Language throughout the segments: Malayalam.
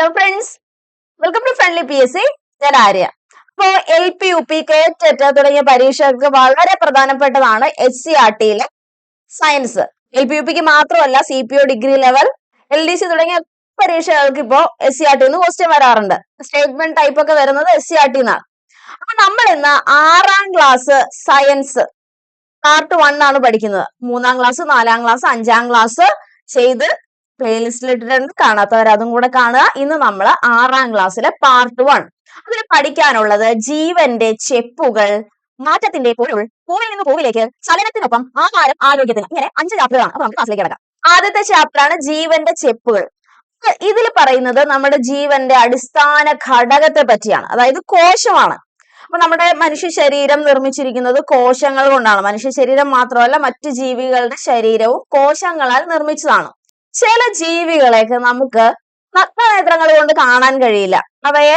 Hello friends, welcome to friendly PSC. ഞാൻ ആര്യ. അപ്പോ LP UP KTET തുടങ്ങിയ പരീക്ഷകൾക്ക് വളരെ പ്രധാനപ്പെട്ടതാണ് SCERTയിലെ സയൻസ്. LP UPക്ക് മാത്രമല്ല CPO ഡിഗ്രി ലെവൽ, LDC തുടങ്ങിയ പരീക്ഷകൾക്ക് ഇപ്പോ SCERT ക്വസ്റ്റ്യൻ വരാറുണ്ട്. സ്റ്റേറ്റ്മെന്റ് ടൈപ്പ് ഒക്കെ വരുന്നത് SCERT എന്നാണ്. അപ്പൊ നമ്മൾ ഇന്ന് 6ാം ക്ലാസ് സയൻസ് പാർട്ട് 1 ആണ് പഠിക്കുന്നത്. 3ാം ക്ലാസ്, 4ാം ക്ലാസ്, 5ാം ക്ലാസ് ചെയ്ത് പ്ലേലിസ്റ്റിൽ ഇട്ടിട്ടുണ്ട്. കാണാത്തവർ അതും കൂടെ കാണുക. ഇന്ന് നമ്മൾ 6ാം ക്ലാസ്സിലെ പാർട്ട് 1. അതിൽ പഠിക്കാനുള്ളത് ജീവന്റെ ചെപ്പുകൾ, മാറ്റത്തിന്റെ പൊരുൾ, പൂവിൽ നിന്ന് പൂവിലേക്ക്, ചലനത്തിനൊപ്പം ആഹാരം, ആരോഗ്യത്തിന്, ഇങ്ങനെ 5 ചാപ്റ്ററാണ്. അപ്പൊ നമുക്ക് ക്ലാസ്സിലേക്ക് കിടക്കാം. ആദ്യത്തെ ചാപ്റ്ററാണ് ജീവന്റെ ചെപ്പുകൾ. ഇതിൽ പറയുന്നത് നമ്മുടെ ജീവന്റെ അടിസ്ഥാന ഘടകത്തെ പറ്റിയാണ്, അതായത് കോശമാണ്. അപ്പൊ നമ്മുടെ മനുഷ്യ ശരീരം നിർമ്മിച്ചിരിക്കുന്നത് കോശങ്ങൾ കൊണ്ടാണ്. മനുഷ്യ ശരീരം മാത്രമല്ല, മറ്റു ജീവികളുടെ ശരീരവും കോശങ്ങളാൽ നിർമ്മിച്ചതാണ്. ചില ജീവികളെയൊക്കെ നമുക്ക് നഗ്നനേത്രങ്ങൾ കൊണ്ട് കാണാൻ കഴിയില്ല, അവയെ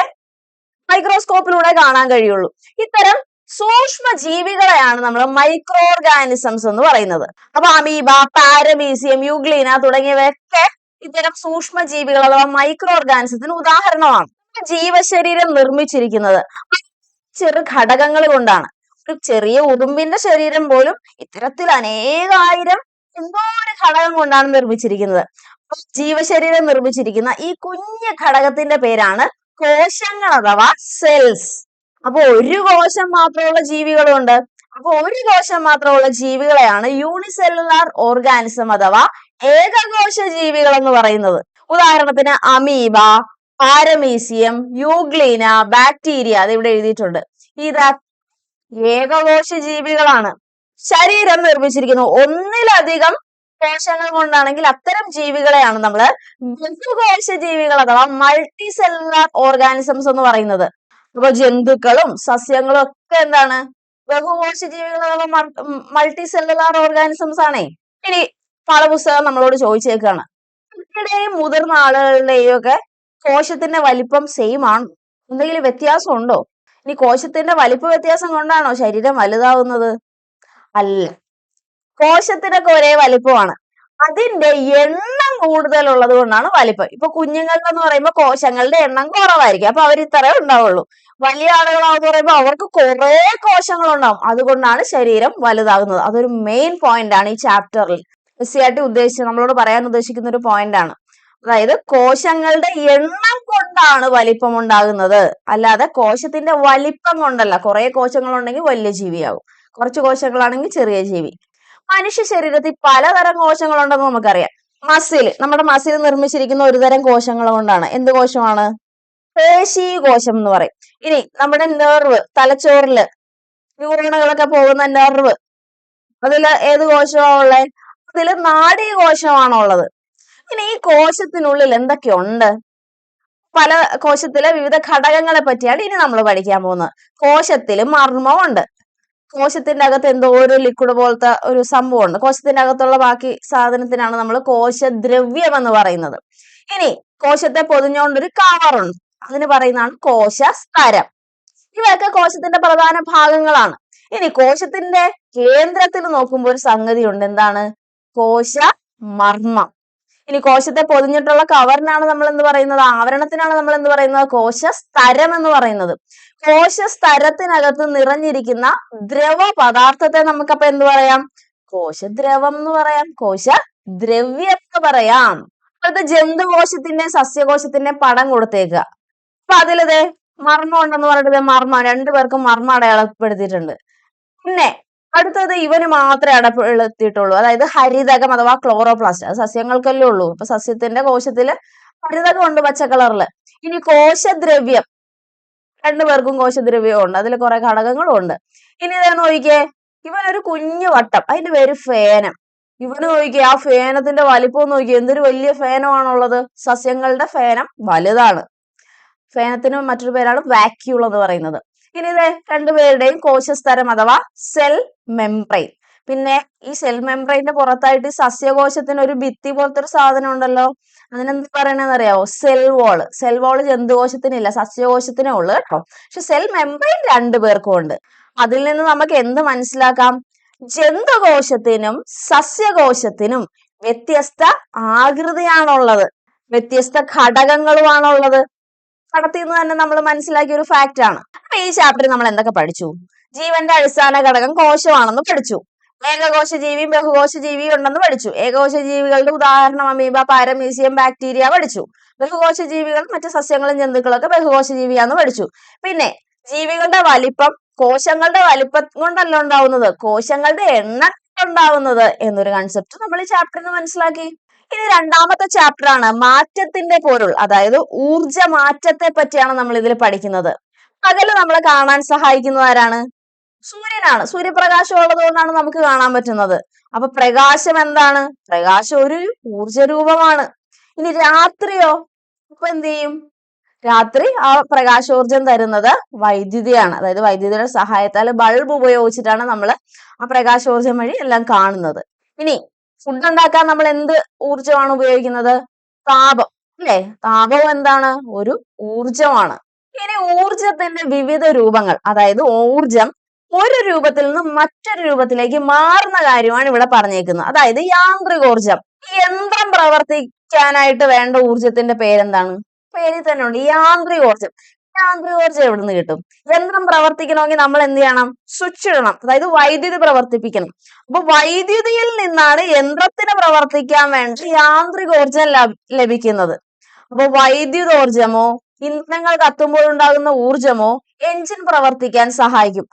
മൈക്രോസ്കോപ്പിലൂടെ കാണാൻ കഴിയുള്ളൂ. ഇത്തരം സൂക്ഷ്മ ജീവികളെയാണ് നമ്മൾ മൈക്രോ ഓർഗാനിസംസ് എന്ന് പറയുന്നത്. അപ്പൊ അമീബ, പാരമീസിയം, യൂഗ്ലീന തുടങ്ങിയവയൊക്കെ ഇത്തരം സൂക്ഷ്മ ജീവികൾ അഥവാ മൈക്രോ ഓർഗാനിസത്തിന് ഉദാഹരണമാണ്. ജീവശരീരം നിർമ്മിച്ചിരിക്കുന്നത് ചെറു ഘടകങ്ങൾ കൊണ്ടാണ്. ഒരു ചെറിയ ഉറുമ്പിന്റെ ശരീരം പോലും ഇത്തരത്തിൽ അനേകായിരം എന്തോ ഒരു ഘടകം കൊണ്ടാണ് നിർമ്മിച്ചിരിക്കുന്നത്. ജീവശരീരം നിർമ്മിച്ചിരിക്കുന്ന ഈ കുഞ്ഞു ഘടകത്തിന്റെ പേരാണ് കോശങ്ങൾ അഥവാ സെൽസ്. അപ്പൊ ഒരു കോശം മാത്രമുള്ള ജീവികളുണ്ട്. അപ്പൊ ഒരു കോശം മാത്രമുള്ള ജീവികളെയാണ് യൂണിസെല്ലുലാർ ഓർഗാനിസം അഥവാ ഏകകോശ ജീവികൾ എന്ന് പറയുന്നത്. ഉദാഹരണത്തിന് അമീബ, പാരമീസിയം, യൂഗ്ലീന, ബാക്ടീരിയ, അത് ഇവിടെ എഴുതിയിട്ടുണ്ട്. ഇത് ഏകകോശ ജീവികളാണ്. ശരീരം നിർമ്മിച്ചിരിക്കുന്നു ഒന്നിലധികം കോശങ്ങൾ കൊണ്ടാണെങ്കിൽ അത്തരം ജീവികളെയാണ് നമ്മൾ ബഹുകോശ ജീവികൾ അഥവാ മൾട്ടി സെല്ലുലാർ ഓർഗാനിസംസ് എന്ന് പറയുന്നത്. അപ്പൊ ജന്തുക്കളും സസ്യങ്ങളും ഒക്കെ എന്താണ്? ബഹുകോശ ജീവികൾ അഥവാ മൾട്ടി സെല്ലുലാർ ഓർഗാനിസംസ് ആണേ. ഇനി പാഠപുസ്തകം നമ്മളോട് ചോദിച്ചേക്കാണ്, കുട്ടിയുടെയും മുതിർന്ന ആളുകളുടെയും ഒക്കെ കോശത്തിന്റെ വലിപ്പം സെയിം ആണ്, എന്തെങ്കിലും വ്യത്യാസം ഉണ്ടോ? ഇനി കോശത്തിന്റെ വലിപ്പ വ്യത്യാസം കൊണ്ടാണോ ശരീരം വലുതാവുന്നത്? അല്ല, കോശത്തിനൊക്കെ ഒരേ വലിപ്പമാണ്. അതിന്റെ എണ്ണം കൂടുതലുള്ളത് കൊണ്ടാണ് വലിപ്പം. ഇപ്പൊ കുഞ്ഞുങ്ങൾക്ക് എന്ന് പറയുമ്പോൾ കോശങ്ങളുടെ എണ്ണം കുറവായിരിക്കും, അപ്പൊ അവർ ഇത്രേ ഉണ്ടാവുള്ളൂ. വലിയ ആളുകളാണെന്ന് പറയുമ്പോൾ അവർക്ക് കുറെ കോശങ്ങൾ ഉണ്ടാവും, അതുകൊണ്ടാണ് ശരീരം വലുതാകുന്നത്. അതൊരു മെയിൻ പോയിന്റ് ആണ് ഈ ചാപ്റ്ററിൽ SCERT നമ്മളോട് പറയാൻ ഉദ്ദേശിക്കുന്ന ഒരു പോയിന്റ് ആണ്. അതായത് കോശങ്ങളുടെ എണ്ണം കൊണ്ടാണ് വലിപ്പം ഉണ്ടാകുന്നത്, അല്ലാതെ കോശത്തിന്റെ വലിപ്പം കൊണ്ടല്ല. കുറെ കോശങ്ങൾ ഉണ്ടെങ്കിൽ വലിയ ജീവിയാകും, കുറച്ച് കോശങ്ങളാണെങ്കിൽ ചെറിയ ജീവി. മനുഷ്യ ശരീരത്തിൽ പലതരം കോശങ്ങളുണ്ടെന്ന് നമുക്കറിയാം. നമ്മുടെ മസിൽ നിർമ്മിച്ചിരിക്കുന്ന ഒരു തരം കോശങ്ങൾ കൊണ്ടാണ്. എന്ത് കോശമാണ്? പേശി കോശം എന്ന് പറയും. ഇനി നമ്മുടെ നെർവ്, തലച്ചോറില് ന്യൂറോണുകളൊക്കെ പോകുന്ന നെർവ്, അതില് ഏത് കോശമാണോ ഉള്ളത്? അതില് നാഡീകോശമാണോ ഉള്ളത്. ഇനി ഈ കോശത്തിനുള്ളിൽ എന്തൊക്കെയുണ്ട്? പല കോശത്തിലെ വിവിധ ഘടകങ്ങളെ പറ്റിയാണ് ഇനി നമ്മൾ പഠിക്കാൻ പോകുന്നത്. കോശത്തില് മർമ്മമുണ്ട്. കോശത്തിന്റെ അകത്ത് എന്തോ ഒരു ലിക്വിഡ് പോലത്തെ ഒരു സംഭവമുണ്ട്. കോശത്തിന്റെ അകത്തുള്ള ബാക്കി സാധനത്തിനാണ് നമ്മൾ കോശദ്രവ്യം എന്ന് പറയുന്നത്. ഇനി കോശത്തെ പൊതിഞ്ഞുകൊണ്ടൊരു കവറുണ്ട്, അതിന് പറയുന്നതാണ് കോശസ്തരം. ഇവയൊക്കെ കോശത്തിന്റെ പ്രധാന ഭാഗങ്ങളാണ്. ഇനി കോശത്തിന്റെ കേന്ദ്രത്തിൽ നോക്കുമ്പോൾ ഒരു സംഗതി ഉണ്ട്, എന്താണ്? കോശ മർമ്മം. ഇനി കോശത്തെ പൊതിഞ്ഞിട്ടുള്ള കവറിനാണ് നമ്മൾ എന്ത് പറയുന്നത്? ആവരണത്തിനാണ് നമ്മൾ എന്ത് പറയുന്നത്? കോശസ്തരം എന്ന് പറയുന്നത്. കോശസ്തരത്തിനകത്ത് നിറഞ്ഞിരിക്കുന്ന ദ്രവ പദാർത്ഥത്തെ നമുക്കപ്പൊ എന്ത് പറയാം? കോശദ്രവം എന്ന് പറയാം, കോശദ്രവ്യം എന്ന് പറയാം. അടുത്ത ജന്തുകോശത്തിന്റെ സസ്യകോശത്തിന്റെ പടം കൊടുത്തേക്കുക. അപ്പൊ അതിലതേ മർമ്മം ഉണ്ടെന്ന് പറഞ്ഞിട്ട് മർമ്മം, രണ്ടുപേർക്കും മർമ്മം അടയാളപ്പെടുത്തിയിട്ടുണ്ട്. പിന്നെ അടുത്തത് ഇവന് മാത്രമേ അടയാളപ്പെടുത്തിയിട്ടുള്ളൂ, അതായത് ഹരിതകം അഥവാ ക്ലോറോപ്ലാസ്റ്റ്. അത് സസ്യങ്ങൾക്കല്ലേ ഉള്ളൂ. അപ്പൊ സസ്യത്തിന്റെ കോശത്തില് ഹരിതകം ഉണ്ട്, പച്ച കളറില്. ഇനി കോശദ്രവ്യം, രണ്ടുപേർക്കും കോശദ്രവ്യവും ഉണ്ട്, അതിൽ കുറെ ഘടകങ്ങളും ഉണ്ട്. ഇനി ഇതേ നോക്കിക്കേ, ഇവനൊരു കുഞ്ഞു വട്ടം, അതിന്റെ പേര് ഫേനം. ഇവന് നോക്കിക്കേ, ആ ഫേനത്തിന്റെ വലിപ്പം നോക്കിയേ, എന്തൊരു വലിയ ഫേനമാണുള്ളത്. സസ്യങ്ങളുടെ ഫേനം വലുതാണ്. ഫേനത്തിന് മറ്റൊരു പേരാണ് വാക്യൂൾ എന്ന് പറയുന്നത്. ഇനി ഇത് രണ്ടുപേരുടെയും കോശസ്തരം അഥവാ സെൽ മെംബ്രെയിൻ. പിന്നെ ഈ സെൽ മെംബ്രെയിന്റെ പുറത്തായിട്ട് ഈ സസ്യകോശത്തിന് ഒരു ഭിത്തി പോലത്തെ ഒരു സാധനം ഉണ്ടല്ലോ, അതിനെന്ത് പറയണെന്ന് അറിയാവോ? Cell wall. സെൽ വോള് ജന്തുകോശത്തിനില്ല, സസ്യകോശത്തിനേ ഉള്ളു കേട്ടോ. പക്ഷെ സെൽ മെംബ്രെയിൻ രണ്ടുപേർക്കും ഉണ്ട്. അതിൽ നിന്ന് നമുക്ക് എന്ത് മനസ്സിലാക്കാം? ജന്തുകോശത്തിനും സസ്യകോശത്തിനും വ്യത്യസ്ത ആകൃതിയാണുള്ളത്. വ്യത്യസ്ത ഘടകങ്ങളുമാണുള്ളത്. പടത്തിൽ നിന്ന് തന്നെ നമ്മൾ മനസ്സിലാക്കിയ ഒരു ഫാക്റ്റ് ആണ്. അപ്പൊ ഈ ചാപ്റ്ററിൽ നമ്മൾ എന്തൊക്കെ പഠിച്ചു? ജീവന്റെ അടിസ്ഥാന ഘടകം കോശമാണെന്ന് പഠിച്ചു. ഏകകോശ ജീവിയും ബഹുകോശ ജീവിയും ഉണ്ടെന്ന് പഠിച്ചു. ഏകകോശ ജീവികളുടെ ഉദാഹരണം അമീബ, പാരമീസിയം, ബാക്ടീരിയ പഠിച്ചു. ബഹുകോശ ജീവികൾ മറ്റു സസ്യങ്ങളും ജന്തുക്കളും ഒക്കെ ബഹുകോശ ജീവിയാന്ന് പഠിച്ചു. പിന്നെ ജീവികളുടെ വലിപ്പം കോശങ്ങളുടെ വലിപ്പം കൊണ്ടല്ല ഉണ്ടാവുന്നത്, കോശങ്ങളുടെ എണ്ണം ഉണ്ടാവുന്നത് എന്നൊരു കൺസെപ്റ്റ് നമ്മൾ ഈ ചാപ്റ്ററിൽ മനസ്സിലാക്കി. ഇനി രണ്ടാമത്തെ ചാപ്റ്റർ ആണ് മാറ്റത്തിന്റെ പൊരുൾ, അതായത് ഊർജ മാറ്റത്തെ പറ്റിയാണ് നമ്മൾ ഇതിൽ പഠിക്കുന്നത്. പകല് നമ്മളെ കാണാൻ സഹായിക്കുന്നത് ആരാണ്? സൂര്യനാണ്. സൂര്യപ്രകാശം ഉള്ളത് കൊണ്ടാണ് നമുക്ക് കാണാൻ പറ്റുന്നത്. അപ്പൊ പ്രകാശം എന്താണ്? പ്രകാശം ഒരു ഊർജ രൂപമാണ്. ഇനി രാത്രിയോ? അപ്പൊ എന്ത് ചെയ്യും? രാത്രി ആ പ്രകാശോർജം തരുന്നത് വൈദ്യുതിയാണ്. അതായത് വൈദ്യുതിയുടെ സഹായത്താൽ ബൾബ് ഉപയോഗിച്ചിട്ടാണ് നമ്മൾ ആ പ്രകാശോർജം വഴി എല്ലാം കാണുന്നത്. ഇനി ഫുഡ് ഉണ്ടാക്കാൻ നമ്മൾ എന്ത് ഊർജമാണ് ഉപയോഗിക്കുന്നത്? താപം, അല്ലേ? താപം എന്താണ്? ഒരു ഊർജമാണ്. ഇനി ഊർജത്തിന്റെ വിവിധ രൂപങ്ങൾ, അതായത് ഊർജം ഒരു രൂപത്തിൽ നിന്ന് മറ്റൊരു രൂപത്തിലേക്ക് മാറുന്ന കാര്യമാണ് ഇവിടെ പറഞ്ഞേക്കുന്നത്. അതായത് യാന്ത്രികോർജം. യന്ത്രം പ്രവർത്തിക്കാനായിട്ട് വേണ്ട ഊർജത്തിന്റെ പേരെന്താണ്? പേരിൽ തന്നെ ഉണ്ട്, യാന്ത്രികോർജം. യാന്ത്രികോർജം എവിടെ നിന്ന് കിട്ടും? യന്ത്രം പ്രവർത്തിക്കണമെങ്കിൽ നമ്മൾ എന്ത് ചെയ്യണം? സ്വിച്ച് ഇടണം, അതായത് വൈദ്യുതി പ്രവർത്തിപ്പിക്കണം. അപ്പൊ വൈദ്യുതിയിൽ നിന്നാണ് യന്ത്രത്തിന് പ്രവർത്തിക്കാൻ വേണ്ട യാന്ത്രികോർജം ലഭിക്കുന്നത്. അപ്പൊ വൈദ്യുതോർജമോ ഇന്ധനങ്ങൾ കത്തുമ്പോൾ ഉണ്ടാകുന്ന ഊർജമോ എഞ്ചിൻ പ്രവർത്തിക്കാൻ സഹായിക്കും.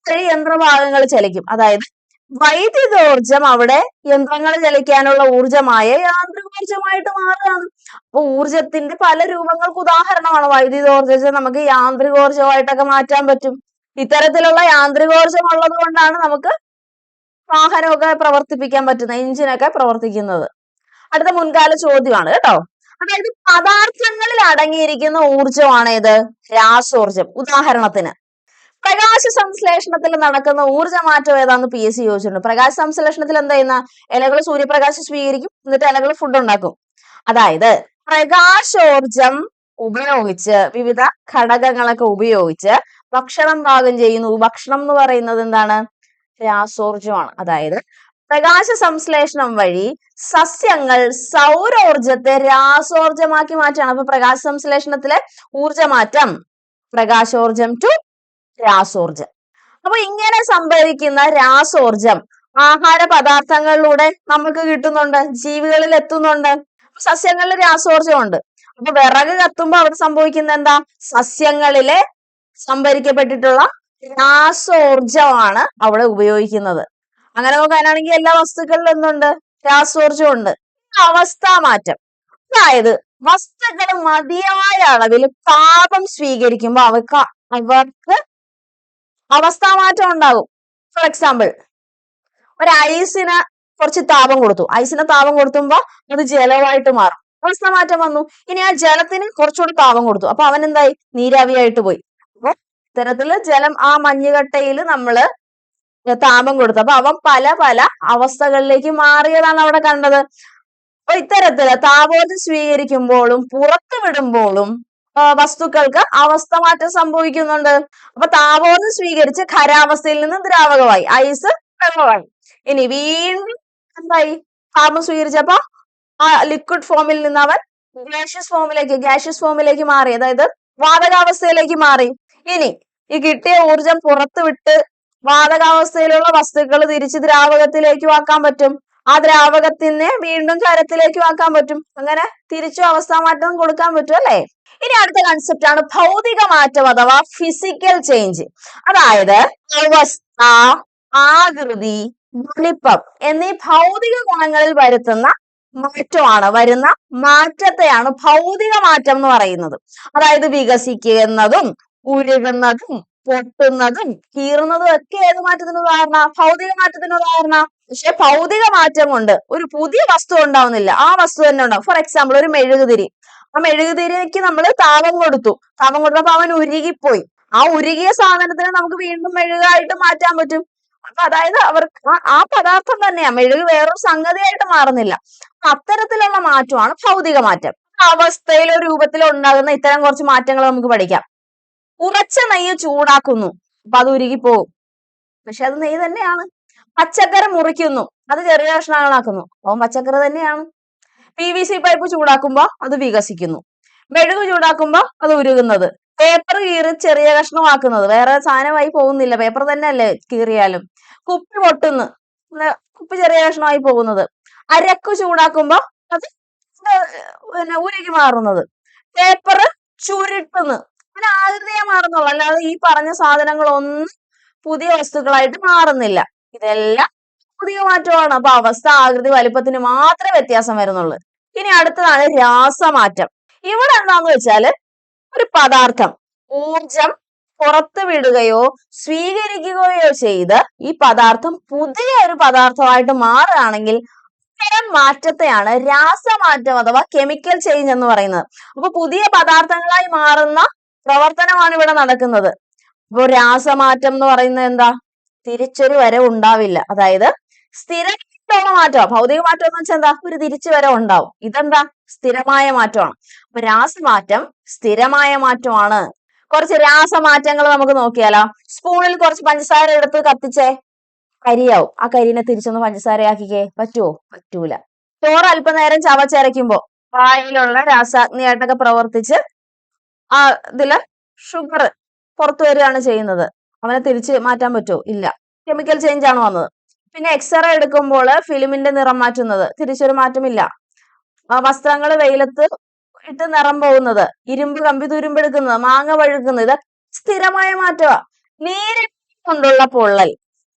വഴി യന്ത്രഭാഗങ്ങൾ ചലിക്കും. അതായത് വൈദ്യുതോർജം അവിടെ യന്ത്രങ്ങൾ ചലിക്കാനുള്ള ഊർജമായ യാന്ത്രികോർജമായിട്ട് മാറുകയാണ്. അപ്പൊ ഊർജത്തിന്റെ പല രൂപങ്ങൾക്ക് ഉദാഹരണമാണ് വൈദ്യുതോർജത്തെ നമുക്ക് യാന്ത്രികോർജമായിട്ടൊക്കെ മാറ്റാൻ പറ്റും. ഇത്തരത്തിലുള്ള യാന്ത്രികോർജം ഉള്ളത് കൊണ്ടാണ് നമുക്ക് വാഹനമൊക്കെ പ്രവർത്തിപ്പിക്കാൻ പറ്റുന്നത്, എഞ്ചിനൊക്കെ പ്രവർത്തിക്കുന്നത്. അടുത്ത മുൻകാല ചോദ്യമാണ് കേട്ടോ. അതായത് പദാർത്ഥങ്ങളിൽ അടങ്ങിയിരിക്കുന്ന ഊർജമാണ് ഏത്? രാസോർജം. ഉദാഹരണത്തിന് പ്രകാശ സംശ്ലേഷണത്തിൽ നടക്കുന്ന ഊർജ്ജമാറ്റം ഏതാന്ന് PSC ചോദിച്ചിട്ടുണ്ട്. പ്രകാശ സംശ്ലേഷണത്തിൽ എന്താ ചെയ്യുന്ന? ഇലകൾ സൂര്യപ്രകാശം സ്വീകരിക്കും, എന്നിട്ട് ഇലകൾ ഫുഡ് ഉണ്ടാക്കും. അതായത് പ്രകാശോർജം ഉപയോഗിച്ച് വിവിധ ഘടകങ്ങളൊക്കെ ഉപയോഗിച്ച് ഭക്ഷണം പാകം ചെയ്യുന്നു. ഭക്ഷണം എന്ന് പറയുന്നത് എന്താണ്? രാസോർജമാണ്. അതായത് പ്രകാശ സംശ്ലേഷണം വഴി സസ്യങ്ങൾ സൗരോർജത്തെ രാസോർജമാക്കി മാറ്റാണ്. അപ്പൊ പ്രകാശ സംശ്ലേഷണത്തിലെ ഊർജമാറ്റം പ്രകാശോർജം ടു രാസോർജം. അപ്പൊ ഇങ്ങനെ സംഭവിക്കുന്ന രാസോർജം ആഹാര പദാർത്ഥങ്ങളിലൂടെ നമുക്ക് കിട്ടുന്നുണ്ട്, ജീവികളിൽ എത്തുന്നുണ്ട്. സസ്യങ്ങളിൽ രാസോർജം ഉണ്ട്. അപ്പൊ വിറക് കത്തുമ്പോ അവിടെ സംഭവിക്കുന്ന എന്താ? സസ്യങ്ങളിലെ സംഭരിക്കപ്പെട്ടിട്ടുള്ള രാസോർജമാണ് അവിടെ ഉപയോഗിക്കുന്നത്. അങ്ങനെ നോക്കാനാണെങ്കിൽ എല്ലാ വസ്തുക്കളിലും എന്തുണ്ട്? രാസോർജം ഉണ്ട്. അവസ്ഥാമാറ്റം, അതായത് വസ്തുക്കൾ മതിയായ അളവിൽ താപം സ്വീകരിക്കുമ്പോൾ അവർക്ക് അവസ്ഥാമാറ്റം ഉണ്ടാകും. ഫോർ എക്സാമ്പിൾ, ഒരു ഐസിന് കുറച്ച് താപം കൊടുത്തു. ഐസിന് താപം കൊടുത്തുമ്പോ അത് ജലമായിട്ട് മാറും, അവസ്ഥാമാറ്റം വന്നു. ഇനി ആ ജലത്തിന് കുറച്ചുകൂടി താപം കൊടുത്തു, അപ്പൊ അവൻ എന്തായി? നീരാവിയായിട്ട് പോയി. അപ്പൊ ഇത്തരത്തില് ജലം ആ മഞ്ഞുകട്ടയിൽ നമ്മള് താപം കൊടുത്തു, അപ്പൊ അവൻ പല പല അവസ്ഥകളിലേക്ക് മാറിയതാണ് അവിടെ കണ്ടത്. അപ്പൊ ഇത്തരത്തില് താപോർജ്ജം സ്വീകരിക്കുമ്പോഴും പുറത്തു വിടുമ്പോഴും വസ്തുക്കൾക്ക് അവസ്ഥമാറ്റം സംഭവിക്കുന്നുണ്ട്. അപ്പൊ താപോർജ്ജം സ്വീകരിച്ച് ഖരാവസ്ഥയിൽ നിന്ന് ദ്രാവകമായി, ഐസ് വെള്ളമായി. ഇനി വീണ്ടും എന്തായി? താപം സ്വീകരിച്ചപ്പോ ആ ലിക്വിഡ് ഫോമിൽ നിന്ന് അവൻ ഗ്യാഷ്യസ് ഫോമിലേക്ക് മാറി, അതായത് വാതകാവസ്ഥയിലേക്ക് മാറി. ഇനി ഈ കിട്ടിയ ഊർജം പുറത്തു വിട്ട് വാതകാവസ്ഥയിലുള്ള വസ്തുക്കൾ തിരിച്ച് ദ്രാവകത്തിലേക്കും ആക്കാൻ പറ്റും. ആ ദ്രാവകത്തിനെ വീണ്ടും ഖരത്തിലേക്കും ആക്കാൻ പറ്റും. അങ്ങനെ തിരിച്ചു അവസ്ഥാമാറ്റം കൊടുക്കാൻ പറ്റും, അല്ലെ? ഇനി അടുത്ത കൺസെപ്റ്റ് ആണ് ഭൗതിക മാറ്റം അഥവാ ഫിസിക്കൽ ചേഞ്ച്. അതായത് അവസ്ഥ, ആകൃതി, വലിപ്പം എന്നീ ഭൗതിക ഗുണങ്ങളിൽ വരുന്ന മാറ്റത്തെയാണ് ഭൗതിക മാറ്റം എന്ന് പറയുന്നത്. അതായത് വികസിക്കുന്നതും ഉരുകുന്നതും പൊട്ടുന്നതും കീറുന്നതും ഒക്കെ ഏത് മാറ്റത്തിന് ഉദാഹരണ? ഭൗതിക മാറ്റത്തിന് ഉദാഹരണ. പക്ഷെ ഭൗതിക മാറ്റം കൊണ്ട് ഒരു പുതിയ വസ്തു ഉണ്ടാവുന്നില്ല, ആ വസ്തു തന്നെ ഉണ്ടാവും. ഫോർ എക്സാമ്പിൾ, ഒരു മെഴുകുതിരി. ആ മെഴുകുതിരിക്ക് നമ്മൾ താപം കൊടുത്തപ്പോ അവൻ ഉരുകിപ്പോയി. ആ ഉരുകിയ സാധനത്തിനെ നമുക്ക് വീണ്ടും മെഴുകായിട്ട് മാറ്റാൻ പറ്റും. അപ്പൊ അതായത് അവർക്ക് ആ പദാർത്ഥം തന്നെയാ, മെഴുക് വേറൊരു സംഗതിയായിട്ട് മാറുന്നില്ല. അത്തരത്തിലുള്ള മാറ്റമാണ് ഭൗതിക മാറ്റം. അവസ്ഥയിലോ രൂപത്തിലോ ഉണ്ടാകുന്ന ഇത്തരം കുറച്ച് മാറ്റങ്ങൾ നമുക്ക് പഠിക്കാം. ഉറച്ച നെയ്യ് ചൂടാക്കുന്നു, അപ്പൊ അത് ഉരുകിപ്പോവും, പക്ഷെ അത് നെയ്യ് തന്നെയാണ്. പച്ചക്കറി മുറിക്കുന്നു, അത് ചെറിയ കഷ്ണങ്ങളാക്കുന്നു, അപ്പം പച്ചക്കറി തന്നെയാണ്. PVC പൈപ്പ് ചൂടാക്കുമ്പോ അത് വികസിക്കുന്നു. മെഴുക് ചൂടാക്കുമ്പോ അത് ഉരുകുന്നത്. പേപ്പർ കീറി ചെറിയ കഷ്ണമാക്കുന്നത്, വേറെ സാധനമായി പോകുന്നില്ല, പേപ്പർ തന്നെ അല്ലേ കീറിയാലും. കുപ്പി പൊട്ടുന്നു, കുപ്പി ചെറിയ കഷ്ണമായി പോകുന്നത്. അരക്ക് ചൂടാക്കുമ്പോ അത് പിന്നെ ഉരുകി മാറുന്നത്. പേപ്പർ ചുരുട്ടുന്നു, അങ്ങനെ ആകൃതിയെ മാറുന്നുള്ളൂ, അല്ലാതെ ഈ പറഞ്ഞ സാധനങ്ങളൊന്നും പുതിയ വസ്തുക്കളായിട്ട് മാറുന്നില്ല. ഇതെല്ലാം പുതിയ മാറ്റമാണ്. അപ്പൊ അവസ്ഥ, ആകൃതി, വലിപ്പത്തിന് മാത്രമേ വ്യത്യാസം വരുന്നുള്ളൂ. ഇനി അടുത്തതാണ് രാസമാറ്റം. ഇവിടെ എന്താന്ന് വെച്ചാല് ഒരു പദാർത്ഥം ഊർജം പുറത്തു വിടുകയോ സ്വീകരിക്കുകയോ ചെയ്ത് ഈ പദാർത്ഥം പുതിയ ഒരു പദാർത്ഥമായിട്ട് മാറുകയാണെങ്കിൽ ഇത്തരം മാറ്റത്തെയാണ് രാസമാറ്റം അഥവാ കെമിക്കൽ ചേഞ്ച് എന്ന് പറയുന്നത്. അപ്പൊ പുതിയ പദാർത്ഥങ്ങളായി മാറുന്ന പ്രവർത്തനമാണ് ഇവിടെ നടക്കുന്നത്. അപ്പൊ രാസമാറ്റം എന്ന് പറയുന്നത് എന്താ? തിരിച്ചൊരു വരവ് ഉണ്ടാവില്ല. അതായത് സ്ഥിരമായിട്ടുള്ള മാറ്റം. ഭൗതിക മാറ്റം എന്ന് വെച്ചാൽ എന്താ? ഒരു തിരിച്ചു വരവ് ഉണ്ടാവും. ഇതെന്താ? സ്ഥിരമായ മാറ്റമാണ്. അപ്പൊ രാസമാറ്റം സ്ഥിരമായ മാറ്റമാണ്. കുറച്ച് രാസമാറ്റങ്ങൾ നമുക്ക് നോക്കിയാലോ. സ്പൂണിൽ കുറച്ച് പഞ്ചസാര എടുത്ത് കത്തിച്ചേ, കരിയാവും. ആ കരിനെ തിരിച്ചൊന്ന് പഞ്ചസാരയാക്കിക്കേ, പറ്റുമോ? പറ്റൂല. ചോറ് അല്പനേരം ചവച്ചരയ്ക്കുമ്പോ വായിലുള്ള രാസാഗ്നിയായിട്ടൊക്കെ പ്രവർത്തിച്ച് ആ ഇതില് ഷുഗർ പുറത്തു വരികയാണ് ചെയ്യുന്നത്. അവനെ തിരിച്ച് മാറ്റാൻ പറ്റുമോ? ഇല്ല. കെമിക്കൽ ചേഞ്ച് ആണ് വന്നത്. പിന്നെ എക്സ്റേ എടുക്കുമ്പോൾ ഫിലിമിന്റെ നിറം മാറ്റുന്നത്, തിരിച്ചൊരു മാറ്റമില്ല. വസ്ത്രങ്ങൾ വെയിലത്ത് ഇട്ട് നിറം പോകുന്നത്, ഇരുമ്പ് കമ്പി തുരുമ്പെടുക്കുന്നത്, മാങ്ങ പഴുക്കുന്നത്, ഇതൊക്കെ സ്ഥിരമായ മാറ്റമാ. നീര് കൊണ്ടുള്ള പൊള്ളൽ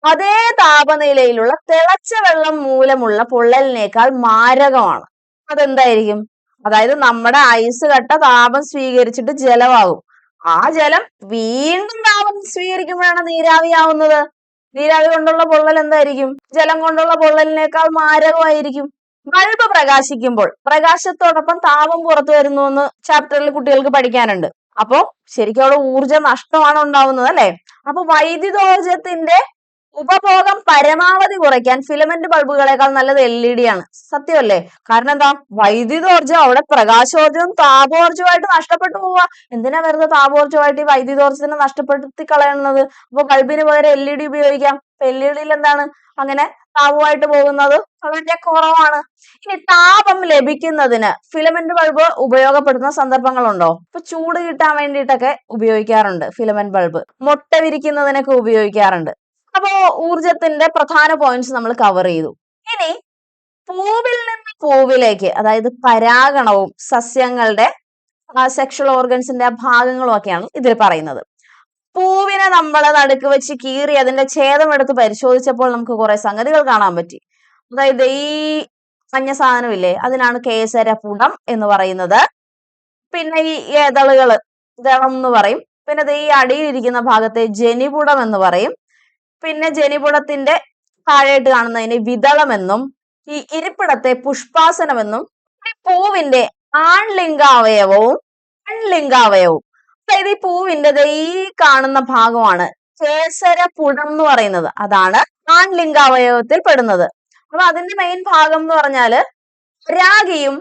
അതേ താപനിലയിലുള്ള തിളച്ച വെള്ളം മൂലമുള്ള പൊള്ളലിനേക്കാൾ മാരകമാണ്. അതെന്തായിരിക്കും? അതായത് നമ്മുടെ ഐസ് കട്ട താപം സ്വീകരിച്ചിട്ട് ജലമാകും. ആ ജലം വീണ്ടും താപം സ്വീകരിക്കുമ്പോഴാണ് നീരാവിയാവുന്നത്. നീരാവി കൊണ്ടുള്ള പൊള്ളൽ എന്തായിരിക്കും? ജലം കൊണ്ടുള്ള പൊള്ളലിനേക്കാൾ മാരകമായിരിക്കും. ബൾബ് പ്രകാശിക്കുമ്പോൾ പ്രകാശത്തോടൊപ്പം താപം പുറത്തു വരുന്നു എന്ന് ചാപ്റ്ററിൽ കുട്ടികൾക്ക് പഠിക്കാനുണ്ട്. അപ്പോ ശരിക്കും അവിടെ ഊർജ നഷ്ടമാണ് ഉണ്ടാവുന്നത്, അല്ലെ? അപ്പൊ വൈദ്യുതോർജത്തിന്റെ ഉപഭോഗം പരമാവധി കുറയ്ക്കാൻ ഫിലമെന്റ് ബൾബുകളെക്കാൾ നല്ലത് LED ആണ്. സത്യമല്ലേ? കാരണം എന്താ? വൈദ്യുതോർജം അവിടെ പ്രകാശോർജവും താപോർജവുമായിട്ട് നഷ്ടപ്പെട്ടു പോവുക. എന്തിനാ വെറുതെ താപോർജമായിട്ട് ഈ വൈദ്യുതോർജത്തിനെ നഷ്ടപ്പെടുത്തി കളയുന്നത്? അപ്പൊ ബൾബിന് പകരം LED ഉപയോഗിക്കാം. LED എന്താണ് അങ്ങനെ താപമായിട്ട് പോകുന്നത് വളരെ കുറവാണ്. ഇനി താപം ലഭിക്കുന്നതിന് ഫിലമെന്റ് ബൾബ് ഉപയോഗപ്പെടുത്തുന്ന സന്ദർഭങ്ങളുണ്ടോ? ഇപ്പൊ ചൂട് കിട്ടാൻ വേണ്ടിയിട്ടൊക്കെ ഉപയോഗിക്കാറുണ്ട് ഫിലമെന്റ് ബൾബ്. മുട്ട വിരിക്കുന്നതിനൊക്കെ ഉപയോഗിക്കാറുണ്ട്. അപ്പോ ഊർജത്തിന്റെ പ്രധാന പോയിന്റ്സ് നമ്മൾ കവർ ചെയ്തു. ഇനി പൂവിൽ നിന്ന് പൂവിലേക്ക്, അതായത് പരാഗണവും സസ്യങ്ങളുടെ സെക്ഷൽ ഓർഗൻസിന്റെ ഭാഗങ്ങളും ഒക്കെയാണ് ഇതിൽ പറയുന്നത്. പൂവിനെ നമ്മൾ നടുക്ക് വെച്ച് കീറി അതിന്റെ ഛേദം എടുത്ത് പരിശോധിച്ചപ്പോൾ നമുക്ക് കുറെ സംഗതികൾ കാണാൻ പറ്റി. അതായത് ഈ മഞ്ഞ സാധനമില്ലേ, അതിനാണ് കേസരപുടം എന്ന് പറയുന്നത്. പിന്നെ ഈ ഇതളുകള് ദളം എന്ന് പറയും. പിന്നെ ഈ അടിയിലിരിക്കുന്ന ഭാഗത്തെ ജനിപുടം എന്ന് പറയും. പിന്നെ ജനിപുടത്തിന്റെ താഴെയിട്ട് കാണുന്നതിന് വിതളമെന്നും ഈ ഇരിപ്പിടത്തെ പുഷ്പാസനമെന്നും പൂവിന്റെ ആൺലിംഗാവയവവും പെൺലിംഗാവയവവും, അതായത് ഈ പൂവിന്റെ ഈ കാണുന്ന ഭാഗമാണ് കേസരപുടം എന്ന് പറയുന്നത്. അതാണ് ആൺലിംഗാവയവത്തിൽ പെടുന്നത്. അപ്പൊ അതിന്റെ മെയിൻ ഭാഗം എന്ന് പറഞ്ഞാല് പരാഗിയും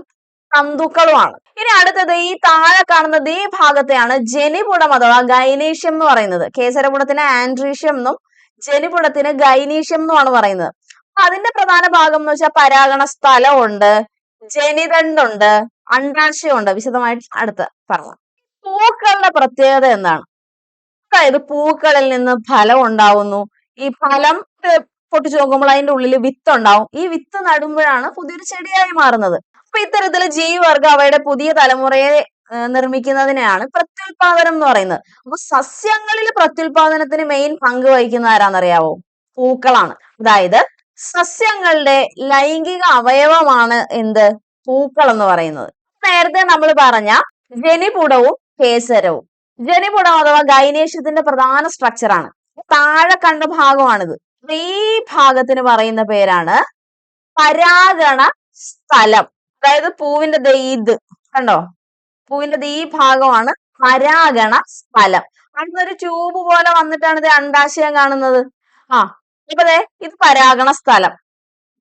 തന്തുക്കളുമാണ്. ഇനി അടുത്തത് ഈ താഴെ കാണുന്നത് ഈ ഭാഗത്തെയാണ് ജനിപുടം അഥവാ ഗൈനീഷ്യം എന്ന് പറയുന്നത്. കേസരപുടത്തിന് ആൻഡ്രീഷ്യം എന്നും ജനിപുടത്തിന് ഗൈനീഷ്യം എന്നുമാണ് പറയുന്നത്. അതിന്റെ പ്രധാന ഭാഗം എന്ന് വെച്ചാൽ പരാഗണ സ്ഥലമുണ്ട്, ജനിതണ്ടുണ്ട്, അണ്ഡാശയമുണ്ട്. വിശദമായിട്ട് അടുത്ത് പറയാം. പൂക്കളുടെ പ്രത്യേകത എന്താണ്? അതായത് പൂക്കളിൽ നിന്ന് ഫലം ഉണ്ടാവുന്നു. ഈ ഫലം പൊട്ടിച്ചു നോക്കുമ്പോൾ അതിന്റെ ഉള്ളിൽ വിത്ത് ഉണ്ടാവും. ഈ വിത്ത് നടുമ്പോഴാണ് പുതിയൊരു ചെടിയായി മാറുന്നത്. അപ്പൊ ഇത്തരത്തില് ജീവിവർഗം അവയുടെ പുതിയ തലമുറയെ നിർമ്മിക്കുന്നതിനെയാണ് പ്രത്യുൽപാദനം എന്ന് പറയുന്നത്. അപ്പൊ സസ്യങ്ങളിൽ പ്രത്യുൽപാദനത്തിന് മെയിൻ പങ്ക് വഹിക്കുന്ന ആരാന്നറിയാവോ? പൂക്കളാണ്. അതായത് സസ്യങ്ങളുടെ ലൈംഗിക അവയവമാണ് എന്ത്? പൂക്കൾ എന്ന് പറയുന്നത്. നേരത്തെ നമ്മൾ പറഞ്ഞ ജനിപുടവും കേസരവും. ജനിപുടം അഥവാ ഗൈനേഷ്യത്തിന്റെ പ്രധാന സ്ട്രക്ചറാണ്. താഴെ കണ്ട ഭാഗമാണിത്. ഈ ഭാഗത്തിന് പറയുന്ന പേരാണ് പരാഗണ സ്ഥലം. അതായത് പൂവിന്റെ ഇത് കണ്ടോ, പൂവിന്റെ ഈ ഭാഗമാണ് പരാഗണ സ്ഥലം. അടുത്തൊരു ട്യൂബ് പോലെ വന്നിട്ടാണ് ഇത് അണ്ഡാശയം കാണുന്നത്. അപ്പൊ ഇത് പരാഗണ സ്ഥലം.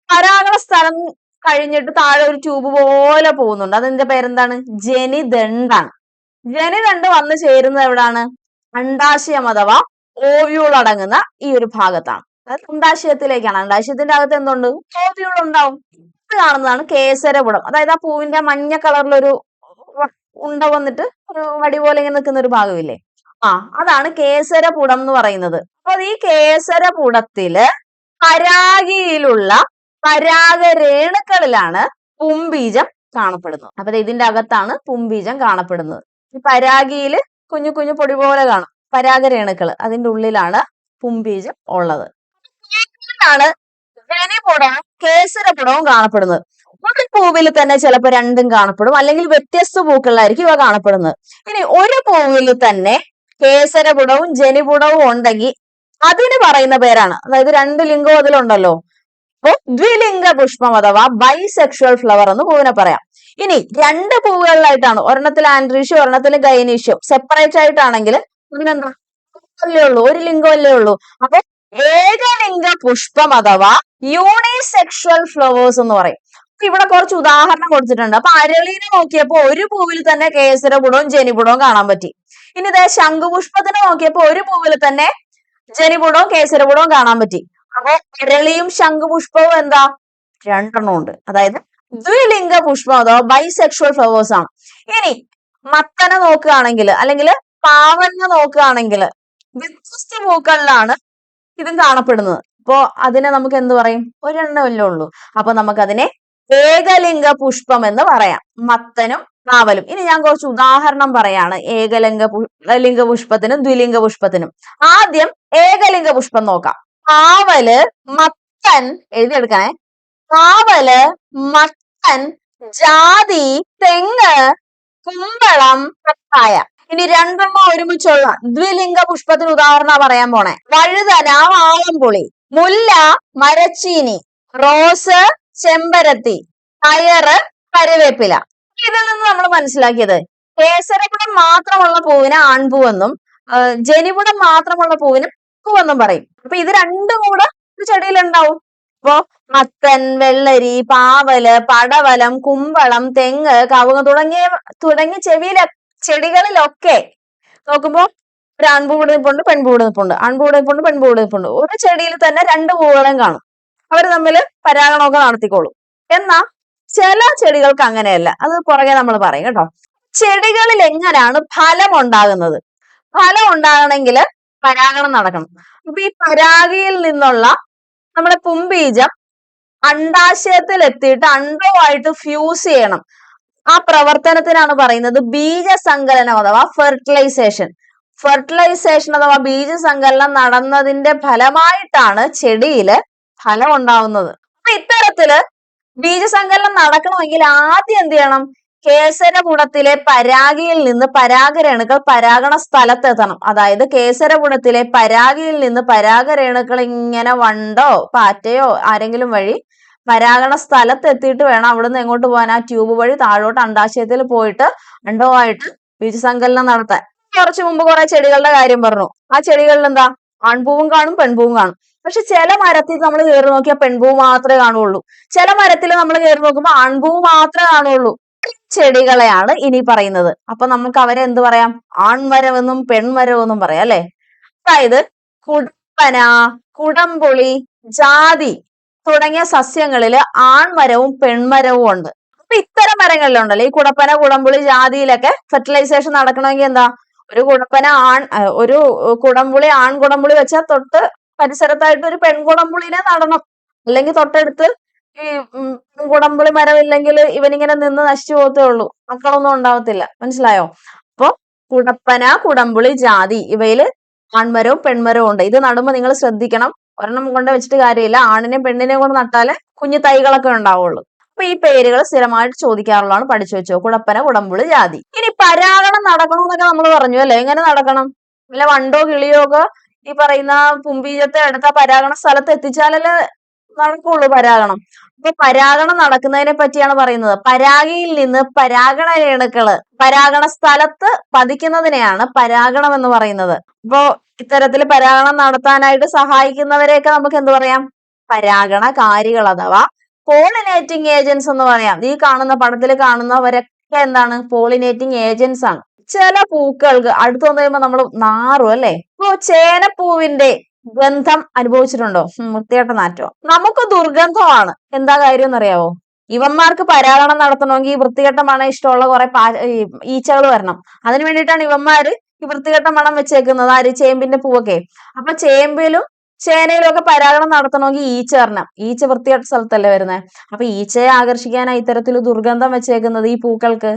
പരാഗണ സ്ഥലം കഴിഞ്ഞിട്ട് താഴെ ഒരു ട്യൂബ് പോലെ പോകുന്നുണ്ട്. അതിന്റെ പേരെന്താണ്? ജനിദണ്ഡാണ്. ജനിദണ്ഡ് വന്നു ചേരുന്നത് എവിടാണ്? അണ്ഡാശയം അഥവാ ഓവ്യൂൾ അടങ്ങുന്ന ഈ ഒരു ഭാഗത്താണ്. അതായത് അണ്ഡാശയത്തിലേക്കാണ്. അണ്ഡാശയത്തിന്റെ അകത്ത് എന്തുണ്ട്? ഓവ്യൂൾ ഉണ്ടാവും. കാണുന്നതാണ് കേസരപുടം. അതായത് ആ പൂവിന്റെ മഞ്ഞ കളറിലൊരു ഉണ്ട വന്നിട്ട് ഒരു വടി പോലെ ഇങ്ങനെ നിൽക്കുന്ന ഒരു ഭാഗമില്ലേ, അതാണ് കേസരപുടം എന്ന് പറയുന്നത്. അപ്പൊ ഈ കേസരപുടത്തില് പരാഗിയിലുള്ള പരാഗരേണുക്കളിലാണ് പുംബീജം കാണപ്പെടുന്നത്. അപ്പൊ ഇതിന്റെ അകത്താണ് പുംബീജം കാണപ്പെടുന്നത്. ഈ പരാഗിയില് കുഞ്ഞു കുഞ്ഞു പൊടി പോലെ കാണും പരാഗരേണുക്കള്, അതിന്റെ ഉള്ളിലാണ് പുംബീജം ഉള്ളത്. ാണ് ജനിപുടവും കേസരപുടവും കാണപ്പെടുന്നത്. ഒരു പൂവിൽ തന്നെ ചിലപ്പോൾ രണ്ടും കാണപ്പെടും, അല്ലെങ്കിൽ വ്യത്യസ്ത പൂക്കളിലായിരിക്കും ഇവ കാണപ്പെടുന്നത്. ഇനി ഒരു പൂവിൽ തന്നെ കേസരപുടവും ജനിപുടവും ഉണ്ടെങ്കിൽ അതിന് പറയുന്ന പേരാണ്, അതായത് രണ്ട് ലിംഗവും അതിലുണ്ടല്ലോ, അപ്പൊ ദ്വിലിംഗ പുഷ്പം അഥവാ ബൈസെക്ഷുവൽ ഫ്ലവർ എന്ന് പൂവിനെ പറയാം. ഇനി രണ്ട് പൂവുകളിലായിട്ടാണ്, ഒരെണ്ണത്തിൽ ആൻഡ്രീഷ്യം ഒരെണ്ണത്തിൽ ഗൈനീഷ്യം സെപ്പറേറ്റ് ആയിട്ടാണെങ്കിൽ ഇതിനെന്താ അല്ലേ ഉള്ളൂ, ഒരു ലിംഗമല്ലേ ഉള്ളൂ. അപ്പൊ ഏകലിംഗ പുഷ്പം അഥവാ യൂണിസെക്ഷുവൽ ഫ്ലവേഴ്സ് എന്ന് പറയും. ഇവിടെ കുറച്ച് ഉദാഹരണം കൊടുത്തിട്ടുണ്ട്. അപ്പൊ അരളീനെ നോക്കിയപ്പോ ഒരു പൂവിൽ തന്നെ കേസരപുടവും ജനിപുടവും കാണാൻ പറ്റി. ഇനി ഇതേ ശംഖുപുഷ്പത്തിനെ നോക്കിയപ്പോ ഒരു പൂവിൽ തന്നെ ജനിപുടവും കേസരപുടവും കാണാൻ പറ്റി. അപ്പൊ അരളിയും ശംഖുപുഷ്പവും എന്താ, രണ്ടെണ്ണം ഉണ്ട്. അതായത് ദ്വിലിംഗ പുഷ്പം അഥവാ ബൈസെക്ഷുവൽ ഫ്ലവേഴ്സ് ആണ്. ഇനി മത്തനെ നോക്കുകയാണെങ്കിൽ അല്ലെങ്കിൽ പാവലിനെ നോക്കുകയാണെങ്കിൽ വ്യത്യസ്ത പൂക്കളിലാണ് ഇതും കാണപ്പെടുന്നത്. അപ്പോ അതിനെ നമുക്ക് എന്ത് പറയും, ഒരെണ്ണമല്ലേ ഉള്ളൂ. അപ്പൊ നമുക്കതിനെ ഏകലിംഗ പുഷ്പം എന്ന് പറയാം, മത്തനും പാവലും. ഇനി ഞാൻ കുറച്ച് ഉദാഹരണം പറയാണ് ഏകലിംഗ പുഷ്പത്തിനും ദ്വിലിംഗ പുഷ്പത്തിനും. ആദ്യം ഏകലിംഗ പുഷ്പം നോക്കാം. പാവല്, മത്തൻ, എഴുതിയെടുക്കണേ. പാവല്, മത്തൻ, ജാതി, തെങ്ങ്, കുമ്പളം, പപ്പായ. ഇനി രണ്ടെണ്ണം ഒരുമിച്ചുള്ള ദ്വിലിംഗ പുഷ്പത്തിന് ഉദാഹരണം പറയാൻ പോണേ. വഴുതന, വാളംപുളി, മുല്ല, മരച്ചീനി, റോസ്, ചെമ്പരത്തി, പയറ്, കറിവേപ്പില. ഇതിൽ നിന്ന് നമ്മൾ മനസ്സിലാക്കിയത് കേസരപുടം മാത്രമുള്ള പൂവിന് ആൺപൂവെന്നും ജനിപുടം മാത്രമുള്ള പൂവിന് പൂവെന്നും പറയും. അപ്പൊ ഇത് രണ്ടും കൂടെ ഒരു ചെടിയിലുണ്ടാവും. ഇപ്പൊ മത്തൻ, വെള്ളരി, പാവല്, പടവലം, കുമ്പളം, തെങ്ങ്, കവുങ്ങ് തുടങ്ങിയ ചെടികളിലൊക്കെ നോക്കുമ്പോ ഒരു ആൺപൂവ് നിൽപ്പുണ്ട്, പെൺപൂവ് നിൽപ്പുണ്ട്, ആൺപൂവ് നിൽപ്പുണ്ട്, പെൺപൂവ് നിൽപ്പുണ്ട്. ഒരു ചെടിയിൽ തന്നെ രണ്ട് പൂവുകളും കാണും. അവർ തമ്മിൽ പരാഗണമൊക്കെ നടത്തിക്കോളും. എന്നാ ചില ചെടികൾക്ക് അങ്ങനെയല്ല, അത് പുറകെ നമ്മൾ പറയും കേട്ടോ. ചെടികളിൽ എങ്ങനെയാണ് ഫലം ഉണ്ടാകുന്നത്? ഫലം ഉണ്ടാകണമെങ്കിൽ പരാഗണം നടക്കണം. അപ്പൊ ഈ പരാഗിയിൽ നിന്നുള്ള നമ്മുടെ പുംബീജം അണ്ടാശയത്തിൽ എത്തിയിട്ട് അണ്ടവുമായിട്ട് ഫ്യൂസ് ചെയ്യണം. ആ പ്രവർത്തനത്തിനാണ് പറയുന്നത് ബീജസങ്കലനം അഥവാ ഫെർട്ടിലൈസേഷൻ. ഫെർട്ടിലൈസേഷൻ അഥവാ ബീജസങ്കലനം നടന്നതിന്റെ ഫലമായിട്ടാണ് ചെടിയില് ഫലം ഉണ്ടാവുന്നത്. അപ്പൊ ഇത്തരത്തില് ബീജസങ്കലനം നടക്കണമെങ്കിൽ ആദ്യം എന്ത് ചെയ്യണം? കേസരപുടത്തിലെ പരാഗിയിൽ നിന്ന് പരാഗരേണുക്കൾ പരാഗണ സ്ഥലത്തെത്തണം. അതായത് കേസരപുടത്തിലെ പരാഗിയിൽ നിന്ന് പരാഗരേണുക്കൾ ഇങ്ങനെ വണ്ടോ പാറ്റയോ ആരെങ്കിലും വഴി പരാഗണ സ്ഥലത്ത് എത്തിയിട്ട് വേണം അവിടുന്ന് എങ്ങോട്ട് പോകാൻ, ആ ട്യൂബ് വഴി താഴോട്ട് അണ്ടാശയത്തിൽ പോയിട്ട് അണ്ടവുമായിട്ട് ബീജസങ്കലനം നടത്താൻ. കുറച്ചു മുമ്പ് കുറെ ചെടികളുടെ കാര്യം പറഞ്ഞു. ആ ചെടികളിൽ എന്താ, ആൺപൂവും കാണും പെൺപൂവും കാണും. പക്ഷെ ചില മരത്തിൽ നമ്മൾ കയറി നോക്കിയാൽ പെൺപൂവ് മാത്രമേ കാണുള്ളൂ, ചില മരത്തിൽ നമ്മൾ കയറി നോക്കുമ്പോൾ ആൺപൂവ് മാത്രമേ കാണുള്ളൂ. ചെടികളെയാണ് ഇനി പറയുന്നത്. അപ്പൊ നമുക്ക് അവരെ എന്ത് പറയാം? ആൺമരമെന്നും പെൺമരമെന്നും പറയാം അല്ലെ. അതായത് കുടപ്പന, കുടംപുളി, ജാതി തുടങ്ങിയ സസ്യങ്ങളില് ആൺമരവും പെൺമരവും ഉണ്ട്. അപ്പൊ ഇത്തരം മരങ്ങളിലുണ്ടല്ലോ ഈ കുടപ്പന, കുടംപുളി, ജാതിയിലൊക്കെ ഫെർട്ടിലൈസേഷൻ നടക്കണമെങ്കിൽ എന്താ, ഒരു കുടംപുളി ആൺകുടംപുളി വെച്ചാൽ തൊട്ട് പരിസരത്തായിട്ട് ഒരു പെൺകുടംപുളിനെ നടണം. അല്ലെങ്കിൽ തൊട്ടടുത്ത് ഈ കുടംപുളി മരമില്ലെങ്കിൽ ഇവനിങ്ങനെ നിന്ന് നശിച്ചു പോകത്തേ ഉള്ളൂ, മക്കളൊന്നും ഉണ്ടാവത്തില്ല. മനസ്സിലായോ? അപ്പൊ കുടപ്പന, കുടംപുളി, ജാതി ഇവയില് ആൺമരവും പെൺമരവും ഉണ്ട്. ഇത് നടുമ്പോ നിങ്ങൾ ശ്രദ്ധിക്കണം, ഒരെണ്ണം കൊണ്ട് വെച്ചിട്ട് കാര്യമില്ല, ആണിനെയും പെണ്ണിനെയും കൊണ്ട് നട്ടാലേ കുഞ്ഞു തൈകളൊക്കെ ഉണ്ടാവുള്ളൂ. അപ്പൊ ഈ പേരുകൾ സ്ഥിരമായിട്ട് ചോദിക്കാറുള്ളതാണ്, പഠിച്ചു വെച്ചോ. കുടപ്പന, കുടംപുളി, ജാതി. ഇനി പരാഗണം നടക്കണമെന്നൊക്കെ നമ്മൾ പറഞ്ഞു അല്ലെ. എങ്ങനെ നടക്കണം? വല്ല വണ്ടോ കിളിയോ ഒക്കെ ഈ പറയുന്ന പുംബീജത്തെ എടുത്ത പരാഗണ സ്ഥലത്ത് എത്തിച്ചാലല്ലേ നടക്കുള്ളൂ പരാഗണം. അപ്പൊ പരാഗണം നടക്കുന്നതിനെ പറ്റിയാണ് പറയുന്നത്. പരാഗിയിൽ നിന്ന് പരാഗണ രേണുക്കള് പരാഗണ സ്ഥലത്ത് പതിക്കുന്നതിനെയാണ് പരാഗണം എന്ന് പറയുന്നത്. അപ്പോ ഇത്തരത്തിൽ പരാഗണം നടത്താനായിട്ട് സഹായിക്കുന്നവരെയൊക്കെ നമുക്ക് എന്ത് പറയാം? പരാഗണകാരികൾ അഥവാ പോളിനേറ്റിംഗ് ഏജൻസ് എന്ന് പറയാം. ഈ കാണുന്ന പടത്തിൽ കാണുന്നവരൊക്കെ എന്താണ്? പോളിനേറ്റിംഗ് ഏജൻസ് ആണ്. ചില പൂക്കൾക്ക് അടുത്ത് വന്നു കഴിയുമ്പോ നമ്മൾ നാറും അല്ലെ. ഇപ്പൊ ചേനപ്പൂവിന്റെ ഗന്ധം അനുഭവിച്ചിട്ടുണ്ടോ? വൃത്തികെട്ട നാറ്റോ. നമുക്ക് ദുർഗന്ധമാണ്. എന്താ കാര്യം എന്നറിയാവോ? ഇവന്മാർക്ക് പരാഗണം നടത്തണമെങ്കിൽ ഈ വൃത്തികെട്ട മണം ഇഷ്ടമുള്ള കുറെ ഈച്ചകൾ വരണം. അതിന് വേണ്ടിയിട്ടാണ് ഇവന്മാര് ഈ വൃത്തികെട്ട മണം വെച്ചേക്കുന്നത്. ആര്? ചേമ്പിന്റെ പൂവൊക്കെ. അപ്പൊ ചേമ്പിലും ചേനയിലും ഒക്കെ പരാഗണം നടത്തണമെങ്കിൽ ഈച്ച വരണം. ഈച്ച വൃത്തികെട്ട സ്ഥലത്തല്ലേ വരുന്നത്. അപ്പൊ ഈച്ചയെ ആകർഷിക്കാനായി ഇത്തരത്തിൽ ദുർഗന്ധം വെച്ചേക്കുന്നത് ഈ പൂക്കൾക്ക്.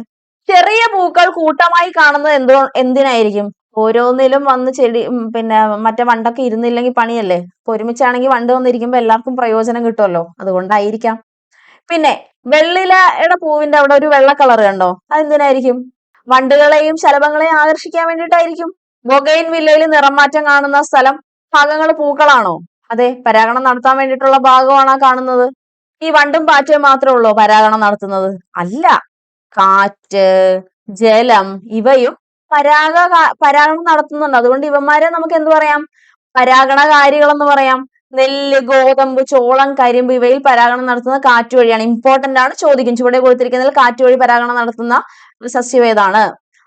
ചെറിയ പൂക്കൾ കൂട്ടമായി കാണുന്നത് എന്തിനായിരിക്കും? ഓരോന്നിലും വന്ന് പിന്നെ മറ്റേ വണ്ടൊക്കെ ഇരുന്നില്ലെങ്കിൽ പണിയല്ലേ. അപ്പൊ ഒരുമിച്ചാണെങ്കിൽ വണ്ട് വന്നിരിക്കുമ്പോ എല്ലാവർക്കും പ്രയോജനം കിട്ടുമല്ലോ, അതുകൊണ്ടായിരിക്കാം. പിന്നെ വെള്ളിലയുടെ പൂവിന്റെ അവിടെ ഒരു വെള്ള കളർ കണ്ടോ? അതെന്തിനായിരിക്കും? വണ്ടുകളെയും ശലഭങ്ങളെയും ആകർഷിക്കാൻ വേണ്ടിയിട്ടായിരിക്കും. ബൊഗൈൻ വില്ലയിൽ നിറം മാറ്റം കാണുന്ന ഭാഗങ്ങൾ പൂക്കളാണോ? അതെ, പരാഗണം നടത്താൻ വേണ്ടിയിട്ടുള്ള ഭാഗമാണ് ആ കാണുന്നത്. ഈ വണ്ടും പാറ്റയും മാത്രമേ ഉള്ളൂ പരാഗണം നടത്തുന്നത്? അല്ല, കാറ്റ്, ജലം ഇവയും പരാഗണം നടത്തുന്നുണ്ട്. അതുകൊണ്ട് ഇവന്മാരെ നമുക്ക് എന്ത് പറയാം? പരാഗണകാരികൾ എന്ന് പറയാം. നെല്ല്, ഗോതമ്പ്, ചോളം, കരിമ്പ് ഇവയിൽ പരാഗണം നടത്തുന്നത് കാറ്റ് വഴിയാണ്. ഇമ്പോർട്ടന്റ് ആണ്, ചോദിക്കും. ചുവടെ കൊടുത്തിരിക്കുന്നതിൽ കാറ്റ് വഴി പരാഗണം നടത്തുന്ന സസ്യം ഏതാണ്?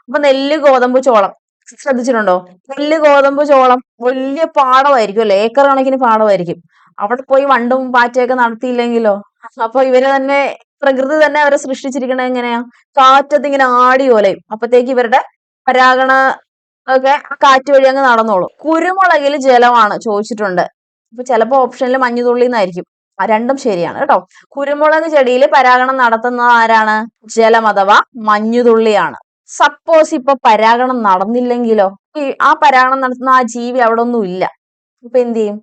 അപ്പൊ നെല്ല്, ഗോതമ്പ്, ചോളം ശ്രദ്ധിച്ചിട്ടുണ്ടോ? നെല്ല്, ഗോതമ്പ്, ചോളം വലിയ പാടമായിരിക്കും അല്ലെ, ഏക്കർ കണക്കിന് പാടമായിരിക്കും. അവിടെ പോയി വണ്ടും പാറ്റയൊക്കെ നടത്തിയില്ലെങ്കിലോ? അപ്പൊ ഇവര് തന്നെ, പ്രകൃതി തന്നെ അവരെ സൃഷ്ടിച്ചിരിക്കണത് എങ്ങനെയാ? കാറ്റത്ത് ഇങ്ങനെ ആടി ഓലയും. അപ്പത്തേക്ക് ഇവരുടെ പരാഗണ ഒക്കെ കാറ്റ് വഴി അങ്ങ് നടന്നോളും. കുരുമുളകിൽ ജലമാണ് ചോദിച്ചിട്ടുണ്ട്. അപ്പൊ ചിലപ്പോ ഓപ്ഷനിൽ മഞ്ഞുതുള്ളി എന്നായിരിക്കും. രണ്ടും ശരിയാണ് കേട്ടോ. കുരുമുളക് ചെടിയിൽ പരാഗണം നടത്തുന്നത് ആരാണ്? ജലം അഥവാ മഞ്ഞുതുള്ളിയാണ്. സപ്പോസ് ഇപ്പൊ പരാഗണം നടന്നില്ലെങ്കിലോ? ആ പരാഗണം നടത്തുന്ന ആ ജീവി അവിടെ ഒന്നും ഇല്ല. അപ്പൊ എന്ത് ചെയ്യും?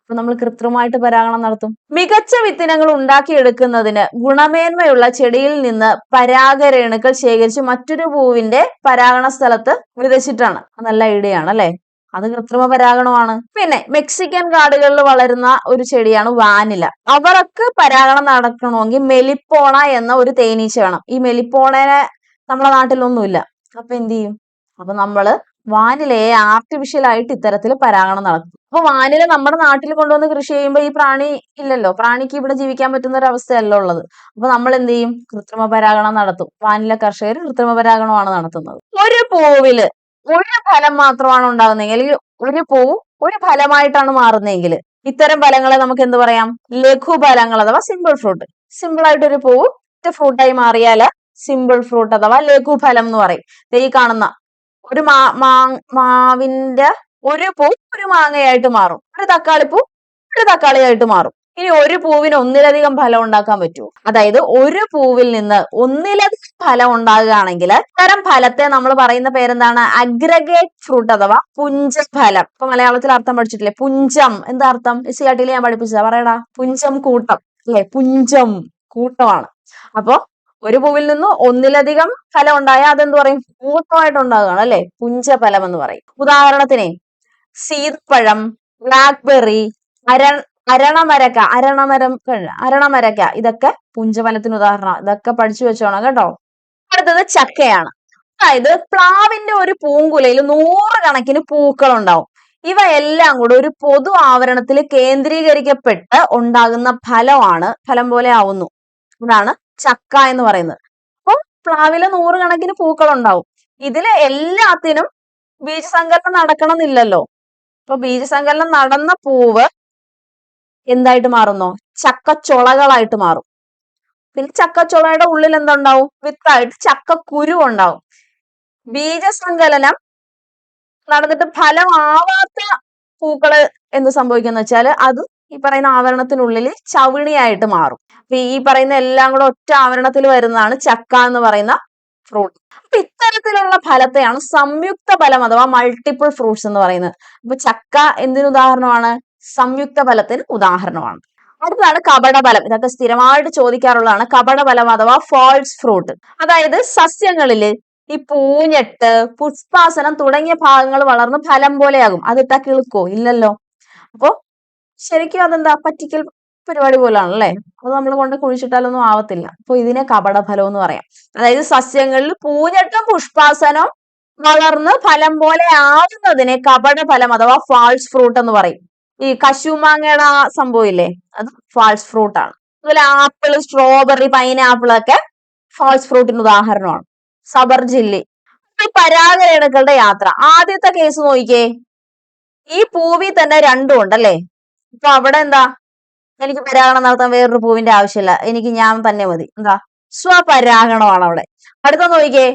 അപ്പൊ നമ്മൾ കൃത്രിമമായിട്ട് പരാഗണം നടത്തും. മികച്ച വിത്തിനങ്ങൾ ഉണ്ടാക്കിയെടുക്കുന്നതിന് ഗുണമേന്മയുള്ള ചെടിയിൽ നിന്ന് പരാഗരേണുക്കൾ ശേഖരിച്ച് മറ്റൊരു പൂവിന്റെ പരാഗണ സ്ഥലത്ത് വിതച്ചിട്ടാണ്. നല്ല ഐഡിയ ആണ് അല്ലെ? അത് കൃത്രിമ പരാഗണമാണ്. പിന്നെ മെക്സിക്കൻ കാടുകളിൽ വളരുന്ന ഒരു ചെടിയാണ് വാനില. അവർക്ക് പരാഗണം നടക്കണമെങ്കിൽ മെലിപ്പോണ എന്ന ഒരു തേനീച്ച വേണം. ഈ മെലിപ്പോണനെ നമ്മളെ നാട്ടിലൊന്നുമില്ല. അപ്പൊ എന്ത് ചെയ്യും? അപ്പൊ നമ്മള് വാനിലയെ ആർട്ടിഫിഷ്യൽ ആയിട്ട് ഇത്തരത്തിൽ പരാഗണം നടത്തും. അപ്പൊ വാനില നമ്മുടെ നാട്ടിൽ കൊണ്ടുവന്ന് കൃഷി ചെയ്യുമ്പോൾ ഈ പ്രാണി ഇല്ലല്ലോ, പ്രാണിക്ക് ഇവിടെ ജീവിക്കാൻ പറ്റുന്ന ഒരു അവസ്ഥയല്ല ഉള്ളത്. അപ്പൊ നമ്മൾ എന്ത് ചെയ്യും? കൃത്രിമ പരാഗണം നടത്തും. വാനില കർഷകർ കൃത്രിമ പരാഗണമാണ് നടത്തുന്നത്. ഒരു പൂവില് ഒരു ഫലം മാത്രമാണ് ഉണ്ടാകുന്നതെങ്കിൽ, അല്ലെങ്കിൽ ഒരു പൂവ് ഒരു ഫലമായിട്ടാണ് മാറുന്നതെങ്കിൽ ഇത്തരം ഫലങ്ങളെ നമുക്ക് എന്ത് പറയാം? ലഘുഫലങ്ങൾ അഥവാ സിമ്പിൾ ഫ്രൂട്ട്. സിമ്പിൾ ആയിട്ട് ഒരു പൂവ് ഫ്രൂട്ടായി മാറിയാല് സിമ്പിൾ ഫ്രൂട്ട് അഥവാ ലഘുഫലം എന്ന് പറയും. ഈ കാണുന്ന ഒരു മാവിന്റെ ഒരു പൂ ഒരു മാങ്ങയായിട്ട് മാറും. ഒരു തക്കാളിപ്പൂ ഒരു തക്കാളിയായിട്ട് മാറും. ഇനി ഒരു പൂവിന് ഒന്നിലധികം ഫലം ഉണ്ടാക്കാൻ പറ്റുമോ? അതായത് ഒരു പൂവിൽ നിന്ന് ഒന്നിലധികം ഫലം ഉണ്ടാകുകയാണെങ്കിൽ ഇത്തരം ഫലത്തെ നമ്മൾ പറയുന്ന പേരെന്താണ്? അഗ്രഗേറ്റ് ഫ്രൂട്ട് അഥവാ പുഞ്ചഫലം. ഇപ്പൊ മലയാളത്തിൽ അർത്ഥം പഠിച്ചിട്ടില്ലേ? പുഞ്ചം എന്താ അർത്ഥം? SCRT ഞാൻ പഠിപ്പിച്ചതാ, പറയടാ. പുഞ്ചം കൂട്ടം അല്ലെ? പുഞ്ചം കൂട്ടമാണ്. അപ്പൊ ഒരു പൂവിൽ നിന്ന് ഒന്നിലധികം ഫലം ഉണ്ടായാൽ അതെന്ത് പറയും? കൂട്ടമായിട്ട് ഉണ്ടാകുകയാണ് അല്ലെ? പുഞ്ചഫലം എന്ന് പറയും. ഉദാഹരണത്തിന് സീതപ്പഴം, ബ്ലാക്ക്ബെറി, അരണമരക്ക ഇതൊക്കെ പുഞ്ചഫലത്തിന് ഉദാഹരണം. ഇതൊക്കെ പഠിച്ചു വെച്ചോണം കേട്ടോ. അടുത്തത് ചക്കയാണ്. അതായത് പ്ലാവിന്റെ ഒരു പൂങ്കുലയിൽ 100 കണക്കിന് പൂക്കൾ ഉണ്ടാവും. ഇവ എല്ലാം കൂടെ ഒരു പൊതു ആവരണത്തിൽ കേന്ദ്രീകരിക്കപ്പെട്ട് ഉണ്ടാകുന്ന ഫലം പോലെ ആവുന്നു. അതാണ് ചക്ക എന്ന് പറയുന്നത്. അപ്പൊ പ്ലാവില് 100 കണക്കിന് പൂക്കൾ ഉണ്ടാവും. ഇതില് എല്ലാത്തിനും ബീജസങ്കലനം നടക്കണമെന്നില്ലല്ലോ. അപ്പൊ ബീജസങ്കലനം നടന്ന പൂവ് എന്തായിട്ട് മാറുന്നോ? ചക്കച്ചുളകളായിട്ട് മാറും. പിന്നെ ചക്കച്ചുളയുടെ ഉള്ളിൽ എന്തുണ്ടാവും? വിത്തായിട്ട് ചക്കക്കുരു ഉണ്ടാവും. ബീജസങ്കലനം നടന്നിട്ട് ഫലമാവാത്ത പൂക്കള് എന്ത് സംഭവിക്കുന്ന വെച്ചാൽ അത് ഈ പറയുന്ന ആവരണത്തിനുള്ളിൽ ചവിണിയായിട്ട് മാറും. അപ്പൊ ഈ പറയുന്ന എല്ലാം കൂടെ ഒറ്റ ആവരണത്തിൽ വരുന്നതാണ് ചക്ക എന്ന് പറയുന്ന ഫ്രൂട്ട്. അപ്പൊ ഇത്തരത്തിലുള്ള ഫലത്തെയാണ് സംയുക്ത ഫലം അഥവാ മൾട്ടിപ്പിൾ ഫ്രൂട്ട്സ് എന്ന് പറയുന്നത്. അപ്പൊ ചക്ക എന്തിനു ഉദാഹരണമാണ്? സംയുക്ത ഫലത്തിന് ഉദാഹരണമാണ്. അടുത്തതാണ് കപടഫലം. ഇതൊക്കെ സ്ഥിരമായിട്ട് ചോദിക്കാറുള്ളതാണ്. കപടഫലം അഥവാ ഫാൾസ് ഫ്രൂട്ട്. അതായത് സസ്യങ്ങളില് ഈ പൂഞ്ഞെട്ട്, പുഷ്പാസനം തുടങ്ങിയ ഭാഗങ്ങൾ വളർന്ന് ഫലം പോലെയാകും. അതിട്ടാ കിളുക്കോ? ഇല്ലല്ലോ. അപ്പൊ ശരിക്കും അതെന്താ? പറ്റിക്കൽ പരിപാടി പോലാണല്ലേ. അത് നമ്മൾ കൊണ്ട് കുഴിച്ചിട്ടാലൊന്നും ആവത്തില്ല. അപ്പൊ ഇതിനെ കപടഫലം എന്ന് പറയാം. അതായത് സസ്യങ്ങളിൽ പൂഞ്ഞെട്ടും പുഷ്പാസനം വളർന്ന് ഫലം പോലെ ആവുന്നതിനെ കപടഫലം അഥവാ ഫാൾസ് ഫ്രൂട്ട് എന്ന് പറയും. ഈ കശുമാങ്ങയുടെ ആ സംഭവം ഇല്ലേ, അത് ഫാൾസ് ഫ്രൂട്ട് ആണ്. അതുപോലെ ആപ്പിൾ, സ്ട്രോബെറി, പൈനാപ്പിൾ ഒക്കെ ഫാൾസ് ഫ്രൂട്ടിന് ഉദാഹരണമാണ്. സബർജില്ലി. പരാഗരേണുക്കളുടെ യാത്ര. ആദ്യത്തെ കേസ് നോക്കിക്കേ. ഈ പൂവി തന്നെ രണ്ടും ഉണ്ടല്ലേ. അപ്പൊ അവിടെ എന്താ? എനിക്ക് പരാഗണം നടത്താൻ വേറൊരു പൂവിന്റെ ആവശ്യമില്ല, എനിക്ക് ഞാൻ തന്നെ മതി. എന്താ? സ്വപരാഗണമാണ് അവിടെ. അടുത്ത നോക്കിക്കേ,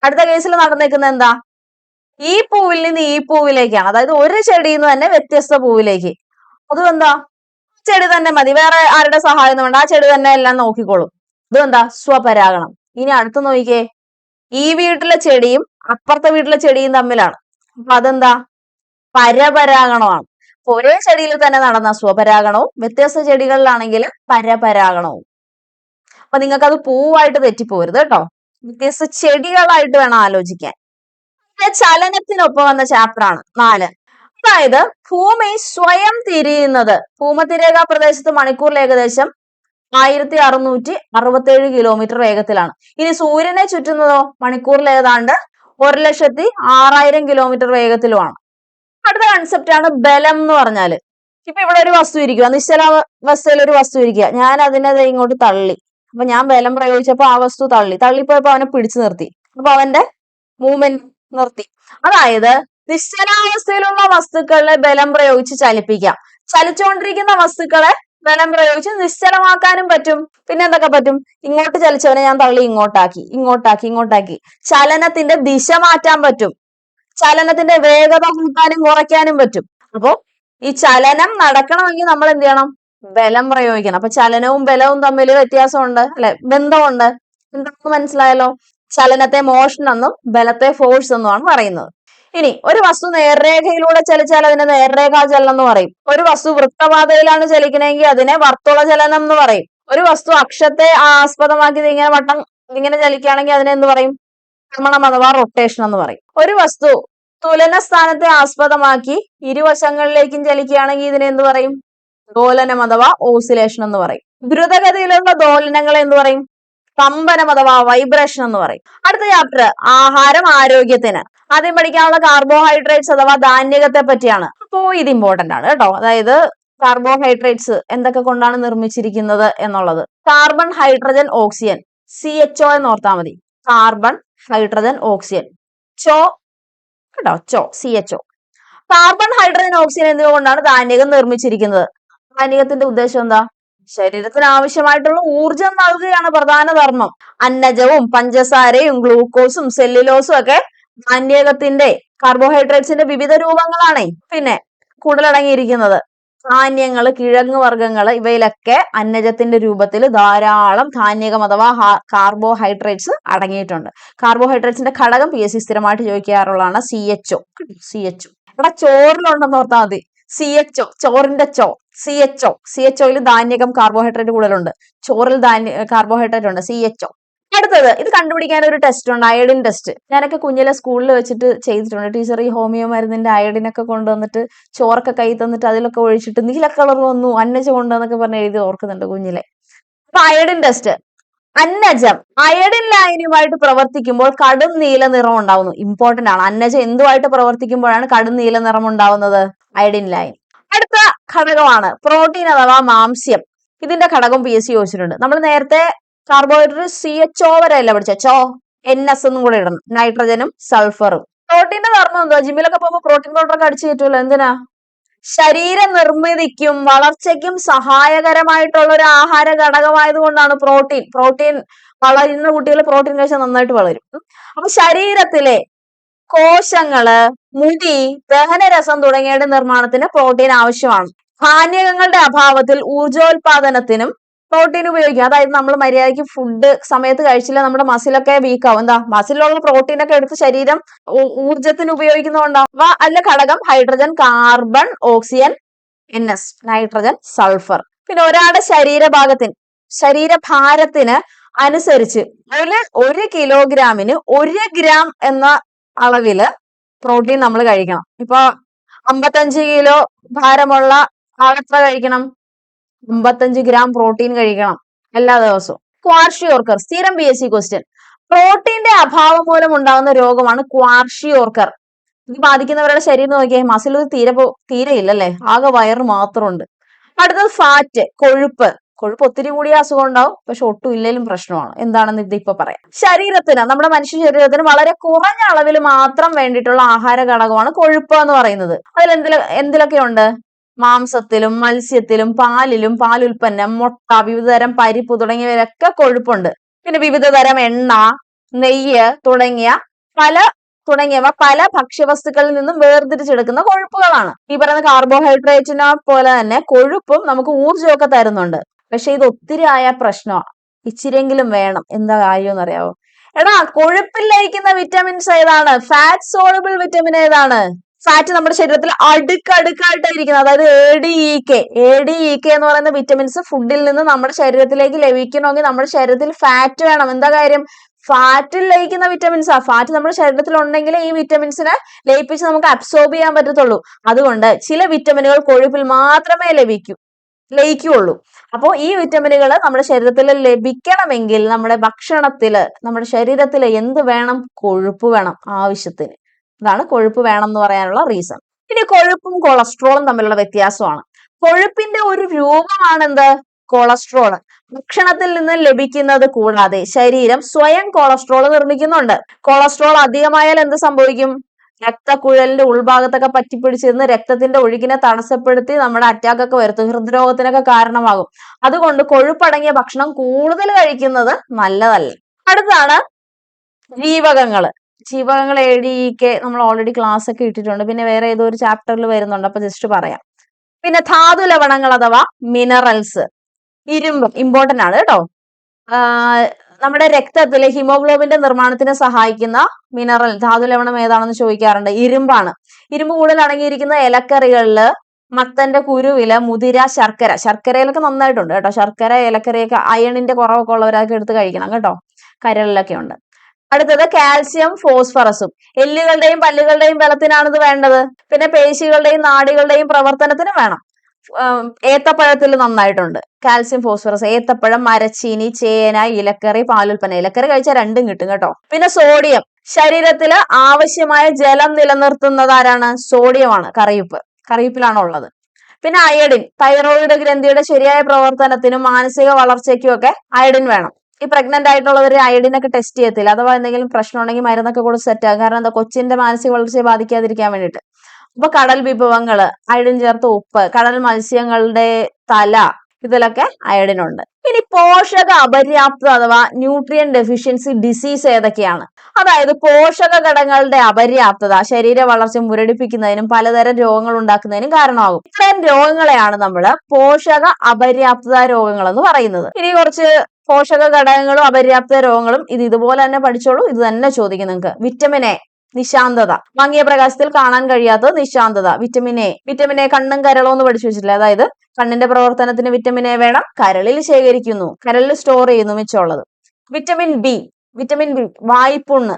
അടുത്ത കേസിൽ നടന്നേക്കുന്നത് എന്താ? ഈ പൂവിൽ നിന്ന് ഈ പൂവിലേക്കാണ്, അതായത് ഒരു ചെടിയിൽ നിന്ന് തന്നെ വ്യത്യസ്ത പൂവിലേക്ക്. അതും എന്താ? ചെടി തന്നെ മതി, വേറെ ആരുടെ സഹായം ഒന്നും വേണ്ട, ആ ചെടി തന്നെ എല്ലാം നോക്കിക്കോളും. ഇതും എന്താ? സ്വപരാഗണം. ഇനി അടുത്ത് നോക്കിക്കേ, ഈ വീട്ടിലെ ചെടിയും അപ്പുറത്തെ വീട്ടിലെ ചെടിയും തമ്മിലാണ്, അപ്പൊ അതെന്താ? പരപരാഗണമാണ്. അപ്പൊ ഒരേ ചെടിയിൽ തന്നെ നടന്ന സ്വപരാഗണവും വ്യത്യസ്ത ചെടികളിലാണെങ്കിൽ പരപരാഗണവും. അപ്പൊ നിങ്ങൾക്ക് അത് പൂവായിട്ട് തെറ്റിപ്പോരുത് കേട്ടോ, വ്യത്യസ്ത ചെടികളായിട്ട് വേണം ആലോചിക്കാൻ. ചലനത്തിനൊപ്പം വന്ന ചാപ്റ്റർ ആണ് 4. അതായത് ഭൂമി സ്വയം തിരിയുന്നത്. ഭൂമധ്യരേഖാ പ്രദേശത്ത് മണിക്കൂറിൽ ഏകദേശം 1667 കിലോമീറ്റർ വേഗത്തിലാണ്. ഇനി സൂര്യനെ ചുറ്റുന്നതോ മണിക്കൂറിൽ ഏതാണ്ട് 1,06,000 കിലോമീറ്റർ വേഗത്തിലുമാണ്. അടുത്ത കൺസെപ്റ്റ് ആണ് ബലം എന്ന് പറഞ്ഞാല്. ഇപ്പൊ ഇവിടെ ഒരു വസ്തു ഇരിക്കുക, നിശ്ചലാവസ്ഥയിൽ ഒരു വസ്തു ഇരിക്കുക, ഞാൻ അതിനെ ഇങ്ങോട്ട് തള്ളി, അപ്പൊ ഞാൻ ബലം പ്രയോഗിച്ചപ്പോ ആ വസ്തു തള്ളിപ്പോയപ്പോ അവനെ പിടിച്ചു നിർത്തി, അപ്പൊ അവന്റെ മൂവ്മെന്റ് നിർത്തി. അതായത് നിശ്ചലാവസ്ഥയിലുള്ള വസ്തുക്കളെ ബലം പ്രയോഗിച്ച് ചലിപ്പിക്കാം, ചലിച്ചുകൊണ്ടിരിക്കുന്ന വസ്തുക്കളെ ബലം പ്രയോഗിച്ച് നിശ്ചലമാക്കാനും പറ്റും. പിന്നെ എന്തൊക്കെ പറ്റും? ഇങ്ങോട്ട് ചലിച്ചവനെ ഞാൻ തള്ളി ഇങ്ങോട്ടാക്കി. ചലനത്തിന്റെ ദിശ മാറ്റാൻ പറ്റും, ചലനത്തിന്റെ വേഗത കൂട്ടാനും കുറയ്ക്കാനും പറ്റും. അപ്പോ ഈ ചലനം നടക്കണമെങ്കിൽ നമ്മൾ എന്ത് ചെയ്യണം? ബലം പ്രയോഗിക്കണം. അപ്പൊ ചലനവും ബലവും തമ്മിൽ വ്യത്യാസമുണ്ട് അല്ലെ, ബന്ധമുണ്ട്. എന്താണെന്ന് മനസ്സിലായല്ലോ? ചലനത്തെ മോഷൻ എന്നും ബലത്തെ ഫോഴ്സ് എന്നുമാണ് പറയുന്നത്. ഇനി ഒരു വസ്തു നേർരേഖയിലൂടെ ചലിച്ചാൽ അതിനെ നേർരേഖാ ചലനം എന്ന് പറയും. ഒരു വസ്തു വൃത്തപാതയിലാണ് ചലിക്കണമെങ്കിൽ അതിനെ വർത്തുള ചലനം എന്ന് പറയും. ഒരു വസ്തു അക്ഷത്തെ ആസ്പദമാക്കി ഇങ്ങനെ ചലിക്കുകയാണെങ്കിൽ അതിനെ എന്ത് പറയും? ഭ്രമണം അഥവാ റൊട്ടേഷൻ എന്ന് പറയും. ഒരു വസ്തു തുലന സ്ഥാനത്തെ ആസ്പദമാക്കി ഇരുവശങ്ങളിലേക്കും ചലിക്കുകയാണെങ്കിൽ ഇതിനെ എന്ത് പറയും? ദോലനം അഥവാ ഓസിലേഷൻ എന്ന് പറയും. ദ്രുതഗതിയിലുള്ള ദോലനങ്ങളെ എന്ത് പറയും? കമ്പനം അഥവാ വൈബ്രേഷൻ എന്ന് പറയും. അടുത്ത ചാപ്റ്റർ ആഹാരം ആരോഗ്യത്തിന്. ആദ്യം പഠിക്കാനുള്ള കാർബോഹൈഡ്രേറ്റ്സ് അഥവാ ധാന്യകത്തെ പറ്റിയാണ്. അപ്പോ ഇത് ഇമ്പോർട്ടന്റ് ആണ് കേട്ടോ. അതായത് കാർബോഹൈഡ്രേറ്റ്സ് എന്തൊക്കെ കൊണ്ടാണ് നിർമ്മിച്ചിരിക്കുന്നത് എന്നുള്ളത്. കാർബൺ, ഹൈഡ്രജൻ, ഓക്സിജൻ, CHO എന്ന് ഓർത്താൽ മതി. കാർബൺ, ഹൈഡ്രജൻ, ഓക്സിജൻ, കേട്ടോ, CHO. കാർബൺ, ഹൈഡ്രജൻ, ഓക്സിജൻ എന്നിവ കൊണ്ടാണ് ധാന്യകം നിർമ്മിച്ചിരിക്കുന്നത്. ധാന്യകത്തിന്റെ ഉദ്ദേശം എന്താ? ശരീരത്തിന് ആവശ്യമായിട്ടുള്ള ഊർജം നൽകുകയാണ് പ്രധാന ധർമ്മം. അന്നജവും പഞ്ചസാരയും ഗ്ലൂക്കോസും സെല്ലുലോസും ഒക്കെ ധാന്യകത്തിന്റെ, കാർബോഹൈഡ്രേറ്റ്സിന്റെ വിവിധ രൂപങ്ങളാണ്. പിന്നെ കൂടുതലടങ്ങിയിരിക്കുന്നത് ധാന്യങ്ങള്, കിഴങ്ങ് വർഗ്ഗങ്ങള്, ഇവയിലൊക്കെ അന്നജത്തിന്റെ രൂപത്തിൽ ധാരാളം ധാന്യകം അഥവാ കാർബോഹൈഡ്രേറ്റ്സ് അടങ്ങിയിട്ടുണ്ട്. കാർബോഹൈഡ്രേറ്റ്സിന്റെ ഘടകം PSC സ്ഥിരമായിട്ട് ചോദിക്കാറുള്ളതാണ് CHO. ഇവിടെ ചോറിലുണ്ടെന്ന് ഓർത്താൽ മതി. CHO, ചോറിന്റെ CHOയിൽ ധാന്യകം കാർബോഹൈഡ്രേറ്റ് കൂടുതലുണ്ട്, ചോറിൽ കാർബോഹൈഡ്രേറ്റ് ഉണ്ട്, CHO. അടുത്തത് ഇത് കണ്ടുപിടിക്കാൻ ഒരു ടെസ്റ്റ് ഉണ്ട്, അയഡിൻ ടെസ്റ്റ്. ഞാനൊക്കെ കുഞ്ഞിലെ സ്കൂളിൽ വെച്ചിട്ട് ചെയ്തിട്ടുണ്ട്. ടീച്ചർ ഈ ഹോമിയോ മരുന്നിന്റെ അയഡിനൊക്കെ കൊണ്ടുവന്നിട്ട് ചോറൊക്കെ കൈ തന്നിട്ട് അതിലൊക്കെ ഒഴിച്ചിട്ട് നീല കളർ വന്നു അന്നജം കൊണ്ടെന്നൊക്കെ പറഞ്ഞ് എഴുതി ഓർക്കുന്നുണ്ട് കുഞ്ഞിലെ. അപ്പൊ അയഡിൻ ടെസ്റ്റ്. അന്നജം അയഡിൻ ലായനിയുമായിട്ട് പ്രവർത്തിക്കുമ്പോൾ കടും നീല നിറം ഉണ്ടാവുന്നു. ഇമ്പോർട്ടന്റ് ആണ്. അന്നജം എന്തുമായിട്ട് പ്രവർത്തിക്കുമ്പോഴാണ് കടും നീല നിറം ഉണ്ടാവുന്നത്? അയഡിൻ ലായനി. അടുത്ത ഘടകമാണ് പ്രോട്ടീൻ അഥവാ മാംസ്യം. ഇതിന്റെ ഘടകം PSC ചോദിച്ചിട്ടുണ്ട്. നമ്മൾ നേരത്തെ കാർബോഹൈഡ്രേറ്റ് CHO വരെയല്ല പഠിച്ച, NS എന്നും കൂടെ ഇടണം, നൈട്രജനും സൾഫറും. പ്രോട്ടീന്റെ ധർമ്മം എന്താ? ജിമ്മിലൊക്കെ പോകുമ്പോൾ പ്രോട്ടീൻ പൗഡർ ഒക്കെ അടിച്ചു കയറ്റുമല്ലോ, എന്തിനാ? ശരീര നിർമ്മിതിക്കും വളർച്ചയ്ക്കും സഹായകരമായിട്ടുള്ള ഒരു ആഹാര ഘടകമായതുകൊണ്ടാണ് പ്രോട്ടീൻ വളരുന്ന കുട്ടികൾ പ്രോട്ടീൻ കഴിച്ചാൽ നന്നായിട്ട് വളരും. അപ്പൊ ശരീരത്തിലെ കോശങ്ങള്, മുടി, ദഹനരസം തുടങ്ങിയവയുടെ നിർമ്മാണത്തിന് പ്രോട്ടീൻ ആവശ്യമാണ്. ധാന്യങ്ങളുടെ അഭാവത്തിൽ ഊർജോൽപാദനത്തിനും പ്രോട്ടീൻ ഉപയോഗിക്കും. അതായത് നമ്മൾ മര്യാദയ്ക്ക് ഫുഡ് സമയത്ത് കഴിച്ചില്ല, നമ്മുടെ മസിലൊക്കെ വീക്ക് ആവും. എന്താ? മസിലുള്ള പ്രോട്ടീൻ ഒക്കെ എടുത്ത് ശരീരം ഊർജത്തിന് ഉപയോഗിക്കുന്നതുകൊണ്ടാവും. അതിലെ ഘടകം hydrogen, carbon, oxygen, NS, nitrogen, sulphur. പിന്നെ ഒരാളുടെ ശരീരഭാരത്തിന് അനുസരിച്ച് അതിൽ 1 കിലോഗ്രാമിന് 1 ഗ്രാം എന്ന അളവില് പ്രോട്ടീൻ നമ്മൾ കഴിക്കണം. ഇപ്പൊ 55 കിലോ ഭാരമുള്ള ആളെത്ര കഴിക്കണം? 55 ഗ്രാം പ്രോട്ടീൻ കഴിക്കണം എല്ലാ ദിവസവും. ക്വാർഷിയോർക്കർ, സ്ഥിരം PSC ക്വസ്റ്റ്യൻ. പ്രോട്ടീന്റെ അഭാവം മൂലം ഉണ്ടാകുന്ന രോഗമാണ് ക്വാർഷിയോർക്കർ. ഇത് ബാധിക്കുന്നവരുടെ ശരീരം നോക്കിയാൽ മസിൽ തീരെ ഇല്ലല്ലേ, ആകെ വയറ് മാത്രമുണ്ട്. അടുത്തത് ഫാറ്റ്, കൊഴുപ്പ് ഒത്തിരി കൂടിയ അസുഖം ഉണ്ടാവും, പക്ഷെ ഒട്ടും ഇല്ലെങ്കിലും പ്രശ്നമാണ്. എന്താണെന്ന് ഇതിപ്പോ പറയാം. ശരീരത്തിന്, നമ്മുടെ മനുഷ്യ ശരീരത്തിന് വളരെ കുറഞ്ഞ അളവിൽ മാത്രം വേണ്ടിയിട്ടുള്ള ആഹാര ഘടകമാണ് കൊഴുപ്പ് എന്ന് പറയുന്നത്. അതിൽ എന്തിലൊക്കെ ഉണ്ട്? മാംസത്തിലും മത്സ്യത്തിലും പാലിലും പാലുൽപ്പന്നം മുട്ട വിവിധതരം പരിപ്പ് തുടങ്ങിയവയിലൊക്കെ കൊഴുപ്പുണ്ട്. പിന്നെ വിവിധതരം എണ്ണ നെയ്യ് തുടങ്ങിയവ പല ഭക്ഷ്യവസ്തുക്കളിൽ നിന്നും വേർതിരിച്ചെടുക്കുന്ന കൊഴുപ്പുകളാണ്. ഈ പറയുന്ന കാർബോഹൈഡ്രേറ്റിനെ പോലെ തന്നെ കൊഴുപ്പും നമുക്ക് ഊർജ്ജമൊക്കെ തരുന്നുണ്ട്. പക്ഷെ ഇത് ഒത്തിരി ആയ പ്രശ്നമാണ്. ഇച്ചിരിയെങ്കിലും വേണം. എന്താ കാര്യം എന്നറിയാവോ? എടാ, കൊഴുപ്പിൽ ലയിക്കുന്ന വിറ്റമിൻസ് ഏതാണ്? ഫാറ്റ് സോളുബിൾ വിറ്റമിൻ ഏതാണ്? ഫാറ്റ് നമ്മുടെ ശരീരത്തിൽ അടുക്കടുക്കായിട്ട് ഇരിക്കുന്നത്, അതായത് എ ഡി ഇ കെ എന്ന് പറയുന്ന വിറ്റമിൻസ് ഫുഡിൽ നിന്ന് നമ്മുടെ ശരീരത്തിലേക്ക് ലഭിക്കണമെങ്കിൽ നമ്മുടെ ശരീരത്തിൽ ഫാറ്റ് വേണം. എന്താ കാര്യം? ഫാറ്റിൽ ലയിക്കുന്ന വിറ്റമിൻസ് ഫാറ്റ് നമ്മുടെ ശരീരത്തിൽ ഉണ്ടെങ്കിൽ ഈ വിറ്റമിൻസിനെ ലയിപ്പിച്ച് നമുക്ക് അബ്സോർബ് ചെയ്യാൻ പറ്റത്തുള്ളൂ. അതുകൊണ്ട് ചില വിറ്റമിനുകൾ കൊഴുപ്പിൽ മാത്രമേ ലയിക്കുള്ളൂ. അപ്പോൾ ഈ വിറ്റമിനുകൾ നമ്മുടെ ശരീരത്തിൽ ലഭിക്കണമെങ്കിൽ നമ്മുടെ ഭക്ഷണത്തില് നമ്മുടെ ശരീരത്തിൽ എന്ത് വേണം? കൊഴുപ്പ് വേണം ആവശ്യത്തിന്. അതാണ് കൊഴുപ്പ് വേണം എന്ന് പറയാനുള്ള റീസൺ. ഇനി കൊഴുപ്പും കൊളസ്ട്രോളും തമ്മിലുള്ള വ്യത്യാസമാണ്. കൊഴുപ്പിന്റെ ഒരു രൂപമാണ് എന്ത്? കൊളസ്ട്രോൾ. ഭക്ഷണത്തിൽ നിന്ന് ലഭിക്കുന്നത് കൂടാതെ ശരീരം സ്വയം കൊളസ്ട്രോൾ നിർമ്മിക്കുന്നുണ്ട്. കൊളസ്ട്രോൾ അധികമായാൽ എന്ത് സംഭവിക്കും? രക്തക്കുഴലിന്റെ ഉൾഭാഗത്തൊക്കെ പറ്റിപ്പിടിച്ചിരുന്ന് രക്തത്തിന്റെ ഒഴുക്കിനെ തടസ്സപ്പെടുത്തി നമ്മുടെ അറ്റാക്ക് ഒക്കെ വരുത്തും, ഹൃദ്രോഗത്തിനൊക്കെ കാരണമാകും. അതുകൊണ്ട് കൊഴുപ്പടങ്ങിയ ഭക്ഷണം കൂടുതൽ കഴിക്കുന്നത് നല്ലതല്ല. അടുത്താണ് ജീവകങ്ങള്. ജീവകങ്ങൾ ADEK നമ്മൾ ഓൾറെഡി ക്ലാസ് ഒക്കെ ഇട്ടിട്ടുണ്ട്. പിന്നെ വേറെ ഏതോ ഒരു ചാപ്റ്ററിൽ വരുന്നുണ്ട്, അപ്പൊ ജസ്റ്റ് പറയാം. പിന്നെ ധാതു ലവണങ്ങൾ അഥവാ മിനറൽസ്. ഇരുമ്പ് ഇമ്പോർട്ടന്റ് ആണ് കേട്ടോ. നമ്മുടെ രക്തത്തിലെ ഹിമോഗ്ലോബിന്റെ നിർമ്മാണത്തിന് സഹായിക്കുന്ന മിനറൽ ധാതു ലവണം ഏതാണെന്ന് ചോദിക്കാറുണ്ട്. ഇരുമ്പാണ്. ഇരുമ്പ് കൂടുതൽ അടങ്ങിയിരിക്കുന്ന ഇലക്കറികളില് മത്തന്റെ കുരുവില് മുതിര ശർക്കരയിലൊക്കെ നന്നായിട്ടുണ്ട് കേട്ടോ. ശർക്കര ഇലക്കറിയൊക്കെ അയണിന്റെ കുറവൊക്കെ ഉള്ളവരൊക്കെ എടുത്ത് കഴിക്കണം കേട്ടോ. കരളിലൊക്കെ ഉണ്ട്. അടുത്തത് കാൽസ്യം ഫോസ്ഫറസും. എല്ലുകളുടെയും പല്ലുകളുടെയും ബലത്തിനാണ് ഇത് വേണ്ടത്. പിന്നെ പേശികളുടെയും നാഡികളുടെയും പ്രവർത്തനത്തിന് വേണം. ഏത്തപ്പഴത്തിൽ നന്നായിട്ടുണ്ട് കാൽസ്യം ഫോസ്ഫറസ്. ഏത്തപ്പഴം, മരച്ചീനി, ചേന, ഇലക്കറി, പാലുൽപ്പന്നം. ഇലക്കറി കഴിച്ചാൽ രണ്ടും കിട്ടും കേട്ടോ. പിന്നെ സോഡിയം. ശരീരത്തിൽ ആവശ്യമായ ജലം നിലനിർത്തുന്നത് ആരാണ്? സോഡിയമാണ്. കറിയുപ്പിലാണ് ഉള്ളത്. പിന്നെ അയഡിൻ. തൈറോയിഡ് ഗ്രന്ഥിയുടെ ശരിയായ പ്രവർത്തനത്തിനും മാനസിക വളർച്ചയ്ക്കും ഒക്കെ അയഡിൻ വേണം. ഈ പ്രഗ്നന്റ് ആയിട്ടുള്ളവർ അയഡിൻ ഒക്കെ ടെസ്റ്റ് ചെയ്യത്തില്ല. അഥവാ എന്തെങ്കിലും പ്രശ്നം ഉണ്ടെങ്കിൽ മരുന്നൊക്കെ കൂടെ സെറ്റ് ആകും. കാരണം എന്താ? കൊച്ചിന്റെ മാനസിക വളർച്ചയെ ബാധിക്കാതിരിക്കാൻ വേണ്ടിയിട്ട്. അപ്പൊ കടൽ വിഭവങ്ങള്, അയഡിൻ ചേർത്ത ഉപ്പ്, കടൽ മത്സ്യങ്ങളുടെ തല, ഇതിലൊക്കെ അയഡിൻ ഉണ്ട്. ഇനി പോഷക അപര്യാപ്തത അഥവാ ന്യൂട്രിയൻ ഡെഫിഷ്യൻസി ഡിസീസ് ഏതൊക്കെയാണ്? അതായത് പോഷക ഘടകങ്ങളുടെ അപര്യാപ്തത ശരീര വളർച്ച മുരടിപ്പിക്കുന്നതിനും പലതരം രോഗങ്ങൾ ഉണ്ടാക്കുന്നതിനും കാരണമാകും. ഇത്തരം രോഗങ്ങളെയാണ് നമ്മൾ പോഷക അപര്യാപ്തത രോഗങ്ങൾ എന്ന് പറയുന്നത്. ഇനി കുറച്ച് പോഷക ഘടകങ്ങളും അപര്യാപ്ത രോഗങ്ങളും ഇതുപോലെ തന്നെ പഠിച്ചോളൂ. ഇത് തന്നെ ചോദിക്കും നിങ്ങൾക്ക്. വിറ്റമിൻ എ നിശാന്തത. മങ്ങിയ പ്രകാശത്തിൽ കാണാൻ കഴിയാത്തത് നിശാന്തത. വിറ്റമിൻ എ കണ്ണും കരളും എന്ന് പഠിച്ചു വെച്ചിട്ടില്ല. അതായത് കണ്ണിന്റെ പ്രവർത്തനത്തിന് വിറ്റമിൻ എ വേണം. കരളിൽ ശേഖരിക്കുന്നു, കരളിൽ സ്റ്റോർ ചെയ്യുന്നു മിച്ചമുള്ളത്. വിറ്റമിൻ ബി വായ്പുണ്ണ്,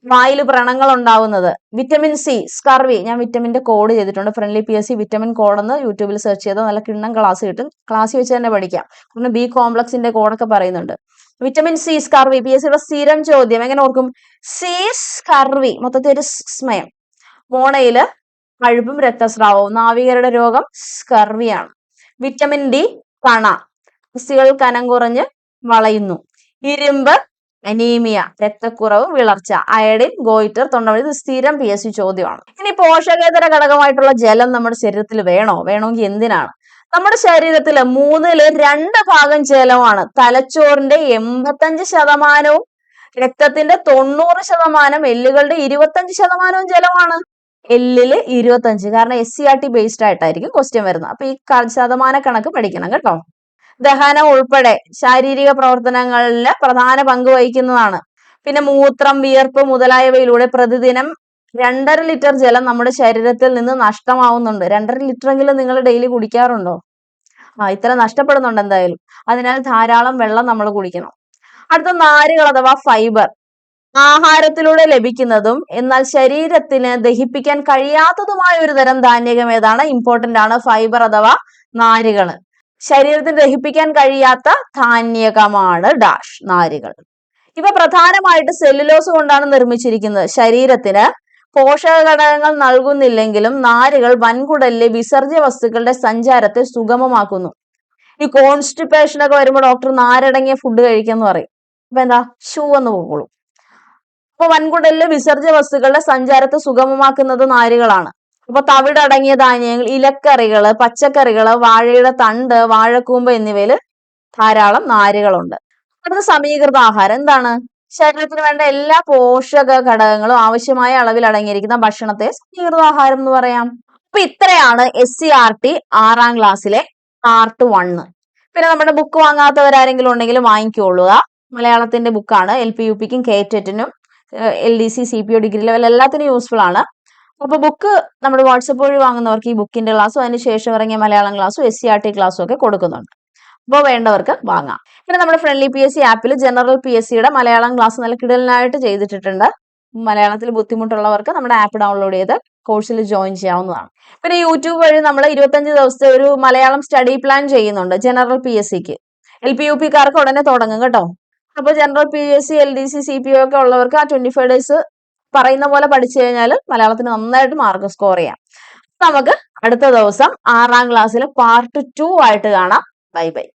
വായിൽ വ്രണങ്ങൾ ഉണ്ടാവുന്നത്. Vitamin C scurvy. ഞാൻ വിറ്റമിന്റെ കോഡ് ചെയ്തിട്ടുണ്ട്. ഫ്രണ്ട്ലി PSC വിറ്റമിൻ കോഡ് എന്ന് യൂട്യൂബിൽ സെർച്ച് ചെയ്താൽ നല്ല കിണ്ണം ക്ലാസ് കിട്ടും. ക്ലാസ്സിൽ വെച്ച് തന്നെ പഠിക്കാം. പിന്നെ ബി കോംപ്ലക്സിന്റെ കോഡൊക്കെ പറയുന്നുണ്ട്. വിറ്റമിൻ സി സ്കർവി PSCയുടെ സ്ഥിരം ചോദ്യം. എങ്ങനെ ഓർക്കും? സി സ്കർവി മൊത്തത്തിൽ ഒരു സ്മയം. മോണയില് പഴുപ്പും രക്തസ്രാവവും. നാവികരുടെ രോഗം സ്കർവിയാണ്. വിറ്റമിൻ ഡി കണ. അസ്ഥികൾ കനം കുറഞ്ഞ് വളയുന്നു. ഇരുമ്പ് അനീമിയ, രക്തക്കുറവ്, വിളർച്ച. അയഡിൻ, ഗോയിറ്റർ, തൊണ്ടവഴി. ഇത് സ്ഥിരം PSC ചോദ്യമാണ്. ഇനി പോഷകേതര ഘടകമായിട്ടുള്ള ജലം നമ്മുടെ ശരീരത്തിൽ വേണമെങ്കിൽ എന്തിനാണ്? നമ്മുടെ ശരീരത്തില് 2/3 ജലമാണ്. തലച്ചോറിന്റെ 85%, രക്തത്തിന്റെ 90%, എല്ലുകളുടെ 25% ജലമാണ്. എല്ലില് 25. കാരണം SCERT ബേസ്ഡ് ആയിട്ടായിരിക്കും ക്വസ്റ്റ്യൻ വരുന്നത്. അപ്പൊ ഈ ശതമാന കണക്ക് പഠിക്കണം കേട്ടോ. ദഹനം ഉൾപ്പെടെ ശാരീരിക പ്രവർത്തനങ്ങളിൽ പ്രധാന പങ്ക് വഹിക്കുന്നതാണ്. പിന്നെ മൂത്രം, വിയർപ്പ് മുതലായവയിലൂടെ പ്രതിദിനം 2.5 ലിറ്റർ ജലം നമ്മുടെ ശരീരത്തിൽ നിന്ന് നഷ്ടമാവുന്നുണ്ട്. 2.5 ലിറ്ററെങ്കിലും നിങ്ങൾ ഡെയിലി കുടിക്കാറുണ്ടോ? ഇത്ര നഷ്ടപ്പെടുന്നുണ്ട് എന്തായാലും. അതിനാൽ ധാരാളം വെള്ളം നമ്മൾ കുടിക്കണം. അടുത്ത നാരുകൾ അഥവാ ഫൈബർ. ആഹാരത്തിലൂടെ ലഭിക്കുന്നതും എന്നാൽ ശരീരത്തിന് ദഹിപ്പിക്കാൻ കഴിയാത്തതുമായ ഒരു തരം ധാന്യകം ഏതാണ്? ഇമ്പോർട്ടന്റ് ആണ്. ഫൈബർ അഥവാ നാരുകൾ. ശരീരത്തിന് ദഹിപ്പിക്കാൻ കഴിയാത്ത ധാന്യകമാണ് നാരുകൾ. ഇവ പ്രധാനമായിട്ട് സെല്ലുലോസ് കൊണ്ടാണ് നിർമ്മിച്ചിരിക്കുന്നത്. ശരീരത്തിന് പോഷക ഘടകങ്ങൾ നൽകുന്നില്ലെങ്കിലും നാരുകൾ വൻകുടലിലെ വിസർജ്യ വസ്തുക്കളുടെ സഞ്ചാരത്തെ സുഗമമാക്കുന്നു. ഈ കോൺസ്റ്റിപ്പേഷൻ ഒക്കെ വരുമ്പോൾ ഡോക്ടർ നാരടങ്ങിയ ഫുഡ് കഴിക്കാന്ന് പറയും. അപ്പൊ എന്താ? എന്ന് പോകുള്ളൂ. അപ്പൊ വൻകുടലിലെ വിസർജ്യ വസ്തുക്കളുടെ സഞ്ചാരത്തെ സുഗമമാക്കുന്നത് നാരുകളാണ്. അപ്പൊ തവിടടങ്ങിയ ധാന്യങ്ങൾ, ഇലക്കറികള്, പച്ചക്കറികള്, വാഴയുടെ തണ്ട്, വാഴക്കൂമ്പ് എന്നിവയില് ധാരാളം നാരുകളുണ്ട്. അടുത്ത സമീകൃത ആഹാരം എന്താണ്? ശരീരത്തിന് വേണ്ട എല്ലാ പോഷക ഘടകങ്ങളും ആവശ്യമായ അളവിൽ അടങ്ങിയിരിക്കുന്ന ഭക്ഷണത്തെ സമീകൃത ആഹാരം എന്ന് പറയാം. അപ്പൊ ഇത്രയാണ് SCERT 6ാം ക്ലാസ്സിലെ പാർട്ട് 1. പിന്നെ നമ്മുടെ ബുക്ക് വാങ്ങാത്തവരാരെങ്കിലും ഉണ്ടെങ്കിൽ വാങ്ങിക്കൊള്ളുക. മലയാളത്തിന്റെ ബുക്കാണ്. LP-UPക്കും KTETനും LDC CPO ഡിഗ്രി ലെവൽ എല്ലാത്തിനും യൂസ്ഫുൾ ആണ്. അപ്പൊ ബുക്ക് നമ്മുടെ വാട്സപ്പ് വഴി വാങ്ങുന്നവർക്ക് ഈ ബുക്കിന്റെ ക്ലാസ്സും അതിനുശേഷം ഇറങ്ങിയ മലയാളം ക്ലാസ്സും SCERT ക്ലാസ്സും ഒക്കെ കൊടുക്കുന്നുണ്ട്. അപ്പോൾ വേണ്ടവർക്ക് വാങ്ങാം. പിന്നെ നമ്മുടെ ഫ്രണ്ട്ലി PSC ആപ്പിൽ ജനറൽ PSCയുടെ മലയാളം ക്ലാസ് നല്ല കിടലിനായിട്ട് ചെയ്തിട്ടുണ്ട്. മലയാളത്തിൽ ബുദ്ധിമുട്ടുള്ളവർക്ക് നമ്മുടെ ആപ്പ് ഡൗൺലോഡ് ചെയ്ത് കോഴ്സിൽ ജോയിൻ ചെയ്യാവുന്നതാണ്. പിന്നെ യൂട്യൂബ് വഴി നമ്മൾ 25 ദിവസത്തെ ഒരു മലയാളം സ്റ്റഡി പ്ലാൻ ചെയ്യുന്നുണ്ട് ജനറൽ PSCക്ക്. LP-UPക്കാർക്ക് ഉടനെ തുടങ്ങും കേട്ടോ. അപ്പൊ ജനറൽ PSC LDC CPO ഒക്കെ ഉള്ളവർക്ക് ആ 25 ഡേയ്സ് പറയുന്ന പോലെ പഠിച്ചു കഴിഞ്ഞാൽ മലയാളത്തിന് നന്നായിട്ട് മാർക്ക് സ്കോർ ചെയ്യാം. നമുക്ക് അടുത്ത ദിവസം 6ാം ക്ലാസ്സിൽ പാർട്ട് 2 ആയിട്ട് കാണാം. Bye bye.